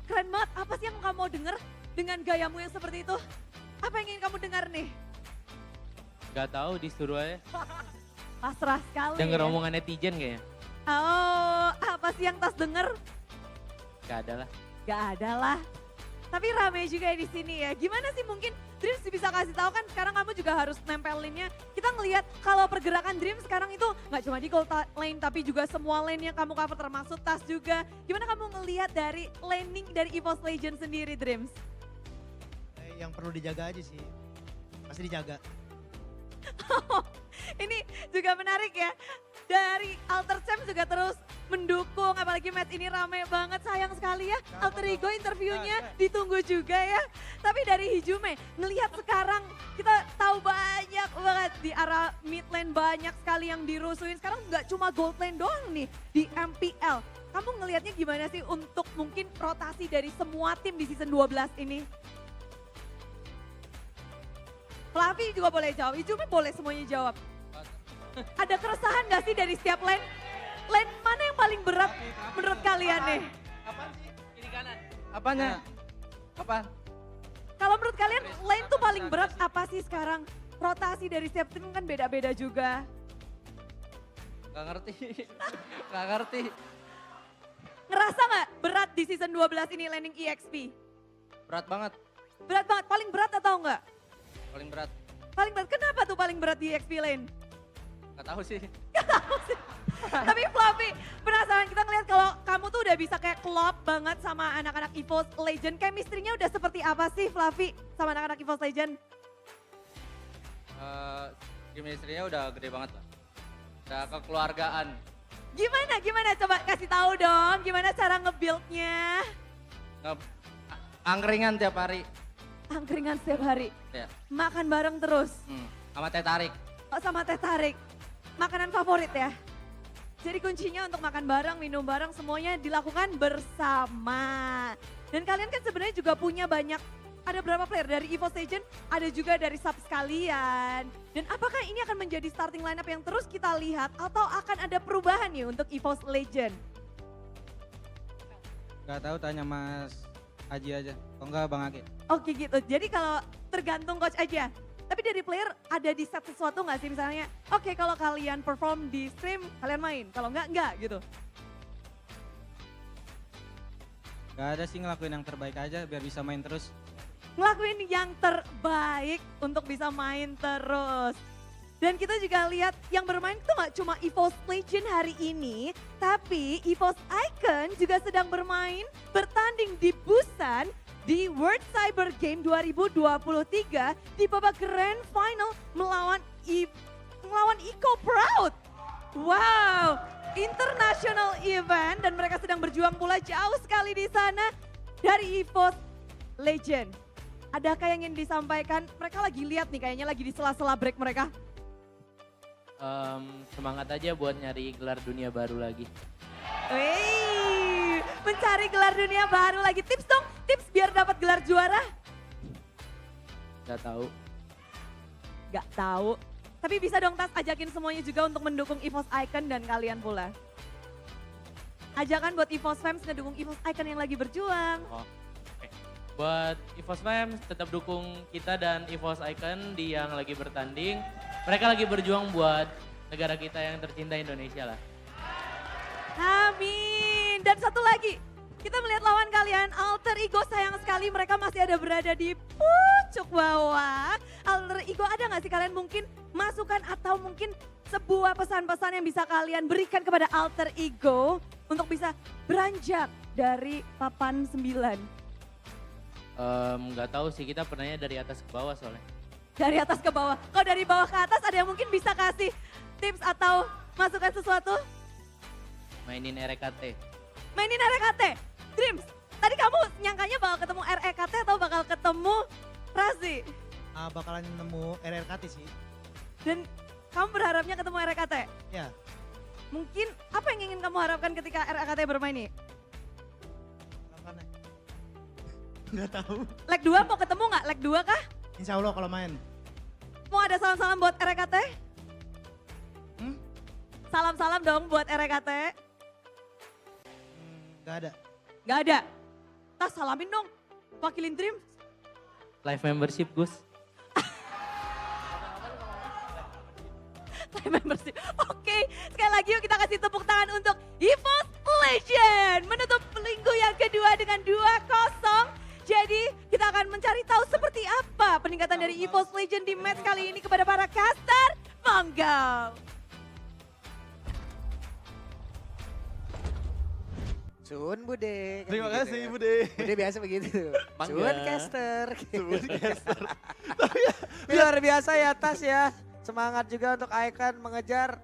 Speaker 5: keren banget. Apa sih yang kamu mau denger dengan gayamu yang seperti itu? Apa yang ingin kamu dengar nih?
Speaker 6: Gak tahu disuruh aja.
Speaker 5: Pasrah sekali.
Speaker 6: Denger
Speaker 5: ya.
Speaker 6: omongan netizen kayaknya.
Speaker 5: Oh, apa sih yang Tas denger?
Speaker 6: Gak ada lah.
Speaker 5: Gak ada lah. Tapi rame juga di sini ya. Gimana sih mungkin Dreams bisa kasih tahu kan sekarang kamu juga harus nempelinnya. Kita ngelihat kalau pergerakan Dreams sekarang itu nggak cuma di gold lane tapi juga semua lane yang kamu cover termasuk Tas juga. Gimana kamu ngelihat dari laning dari EVOS Legends sendiri Dreams?
Speaker 8: Yang perlu dijaga aja sih. Pasti dijaga.
Speaker 5: Ini juga menarik ya. Dari Alter Champ juga terus mendukung, apalagi match ini rame banget, sayang sekali ya. Alter Ego interviewnya ditunggu juga ya. Tapi dari Hijume, ngelihat sekarang kita tahu banyak banget di arah mid lane banyak sekali yang dirusuhin. Sekarang nggak cuma gold lane doang nih di MPL. Kamu ngelihatnya gimana sih untuk mungkin rotasi dari semua tim di season 12 ini? Fluffy juga boleh jawab, Hijume boleh semuanya jawab. Ada keresahan gak sih dari setiap lane? Lane mana yang paling berat menurut kalian nih?
Speaker 6: Apaan sih? Kiri kanan.
Speaker 3: Apanya? Apaan?
Speaker 5: Kalau menurut kalian lane tuh paling berat apa sih sekarang? Rotasi dari setiap tim kan beda-beda juga.
Speaker 3: Gak ngerti. Gak ngerti.
Speaker 5: Ngerasa gak berat di season 12 ini laning EXP?
Speaker 3: Berat banget.
Speaker 5: Berat banget, paling berat atau enggak?
Speaker 3: Paling berat.
Speaker 5: Paling berat, kenapa tuh paling berat di EXP lane?
Speaker 3: Gak tahu sih.
Speaker 5: Tapi Fluffy, penasaran kita ngeliat kalau kamu tuh udah bisa kayak klop banget sama anak-anak EVOS Legend. Chemistry-nya udah seperti apa sih Fluffy sama anak-anak EVOS Legend?
Speaker 3: Chemistry-nya udah gede banget lah. Udah kekeluargaan.
Speaker 5: Gimana? Coba kasih tahu dong, gimana cara nge-build-nya?
Speaker 3: Angkringan tiap hari.
Speaker 5: Angkringan setiap hari,
Speaker 3: Ya.
Speaker 5: makan bareng terus,
Speaker 3: Sama teh tarik.
Speaker 5: oh, sama teh tarik. Makanan favorit ya? Jadi kuncinya untuk makan bareng, minum bareng semuanya dilakukan bersama. Dan kalian kan sebenarnya juga punya banyak, ada berapa player dari EVOS Legend, ada juga dari subs kalian. Dan apakah ini akan menjadi starting lineup yang terus kita lihat atau akan ada perubahan nih untuk EVOS Legend?
Speaker 9: Gak tahu, tanya Mas Aji aja. Oh enggak Bang Age.
Speaker 5: Oke gitu, jadi kalau tergantung coach aja. Tapi dari player ada di set sesuatu nggak sih misalnya, oke kalau kalian perform di stream, kalian main. Kalau enggak gitu.
Speaker 9: Gak ada sih, ngelakuin yang terbaik aja biar bisa main terus.
Speaker 5: Ngelakuin yang terbaik untuk bisa main terus. Dan kita juga lihat yang bermain itu nggak cuma EVOS Legend hari ini, tapi EVOS Icon juga sedang bertanding di Busan di World Cyber Game 2023 di babak Grand Final melawan Eco Proud. Wow, international event dan mereka sedang berjuang pula jauh sekali di sana dari EVOS Legend. Adakah yang ingin disampaikan? Mereka lagi lihat nih kayaknya lagi di sela-sela break mereka.
Speaker 6: Semangat aja buat nyari gelar dunia baru lagi.
Speaker 5: Wih, mencari gelar dunia baru lagi. Tips dong, tips biar dapat gelar juara.
Speaker 6: Gak tahu.
Speaker 5: Gak tahu. Tapi bisa dong Tas ajakin semuanya juga untuk mendukung EVOS Icon dan kalian pula. Ajakan buat EVOS fans ngedukung EVOS Icon yang lagi berjuang.
Speaker 6: Oke. Buat EVOS fans tetap dukung kita dan EVOS Icon di yang lagi bertanding. Mereka lagi berjuang buat negara kita yang tercinta Indonesia lah.
Speaker 5: Amin. Dan satu lagi, kita melihat lawan kalian, Alter Ego, sayang sekali mereka masih ada berada di pucuk bawah. Alter Ego, ada gak sih kalian mungkin masukan atau mungkin sebuah pesan-pesan yang bisa kalian berikan kepada Alter Ego untuk bisa beranjak dari papan 9?
Speaker 6: Gak tahu sih, kita pernahnya dari atas ke bawah soalnya.
Speaker 5: Dari atas ke bawah. Kalau dari bawah ke atas ada yang mungkin bisa kasih tips atau masukan sesuatu?
Speaker 6: Mainin RKT.
Speaker 5: Mainin REKT. Dreams, tadi kamu nyangkanya bakal ketemu REKT atau bakal ketemu Razi?
Speaker 8: Bakalan nemu RRKT sih.
Speaker 5: Dan kamu berharapnya ketemu REKT?
Speaker 8: Ya.
Speaker 5: mungkin apa yang ingin kamu harapkan ketika RAKT bermain nih?
Speaker 8: Kapan ya? Nggak tahu.
Speaker 5: Leg 2 mau ketemu nggak? Leg 2 kah?
Speaker 8: Insya Allah kalau main.
Speaker 5: Mau ada salam-salam buat RKT? Salam-salam dong buat RKT.
Speaker 8: Nggak ada.
Speaker 5: Gak ada. Tas salamin dong. Wakilin Dream.
Speaker 6: Live membership Gus.
Speaker 5: Live membership. Oke, sekali lagi yuk kita kasih tepuk tangan untuk EVOS Legend. Menutup minggu yang kedua dengan 2-0. Jadi kita akan mencari tahu seperti apa peningkatan dari EVOS Legend di match kali ini kepada para caster. Monggo.
Speaker 2: Sun Bude.
Speaker 3: Terima
Speaker 2: Kan
Speaker 3: kasih
Speaker 2: gitu ya.
Speaker 3: Bude.
Speaker 2: Bude biasa begitu.
Speaker 1: Mangga.
Speaker 2: Sun caster.
Speaker 3: Sun caster.
Speaker 2: Luar biasa ya Tas ya. Semangat juga untuk Icon mengejar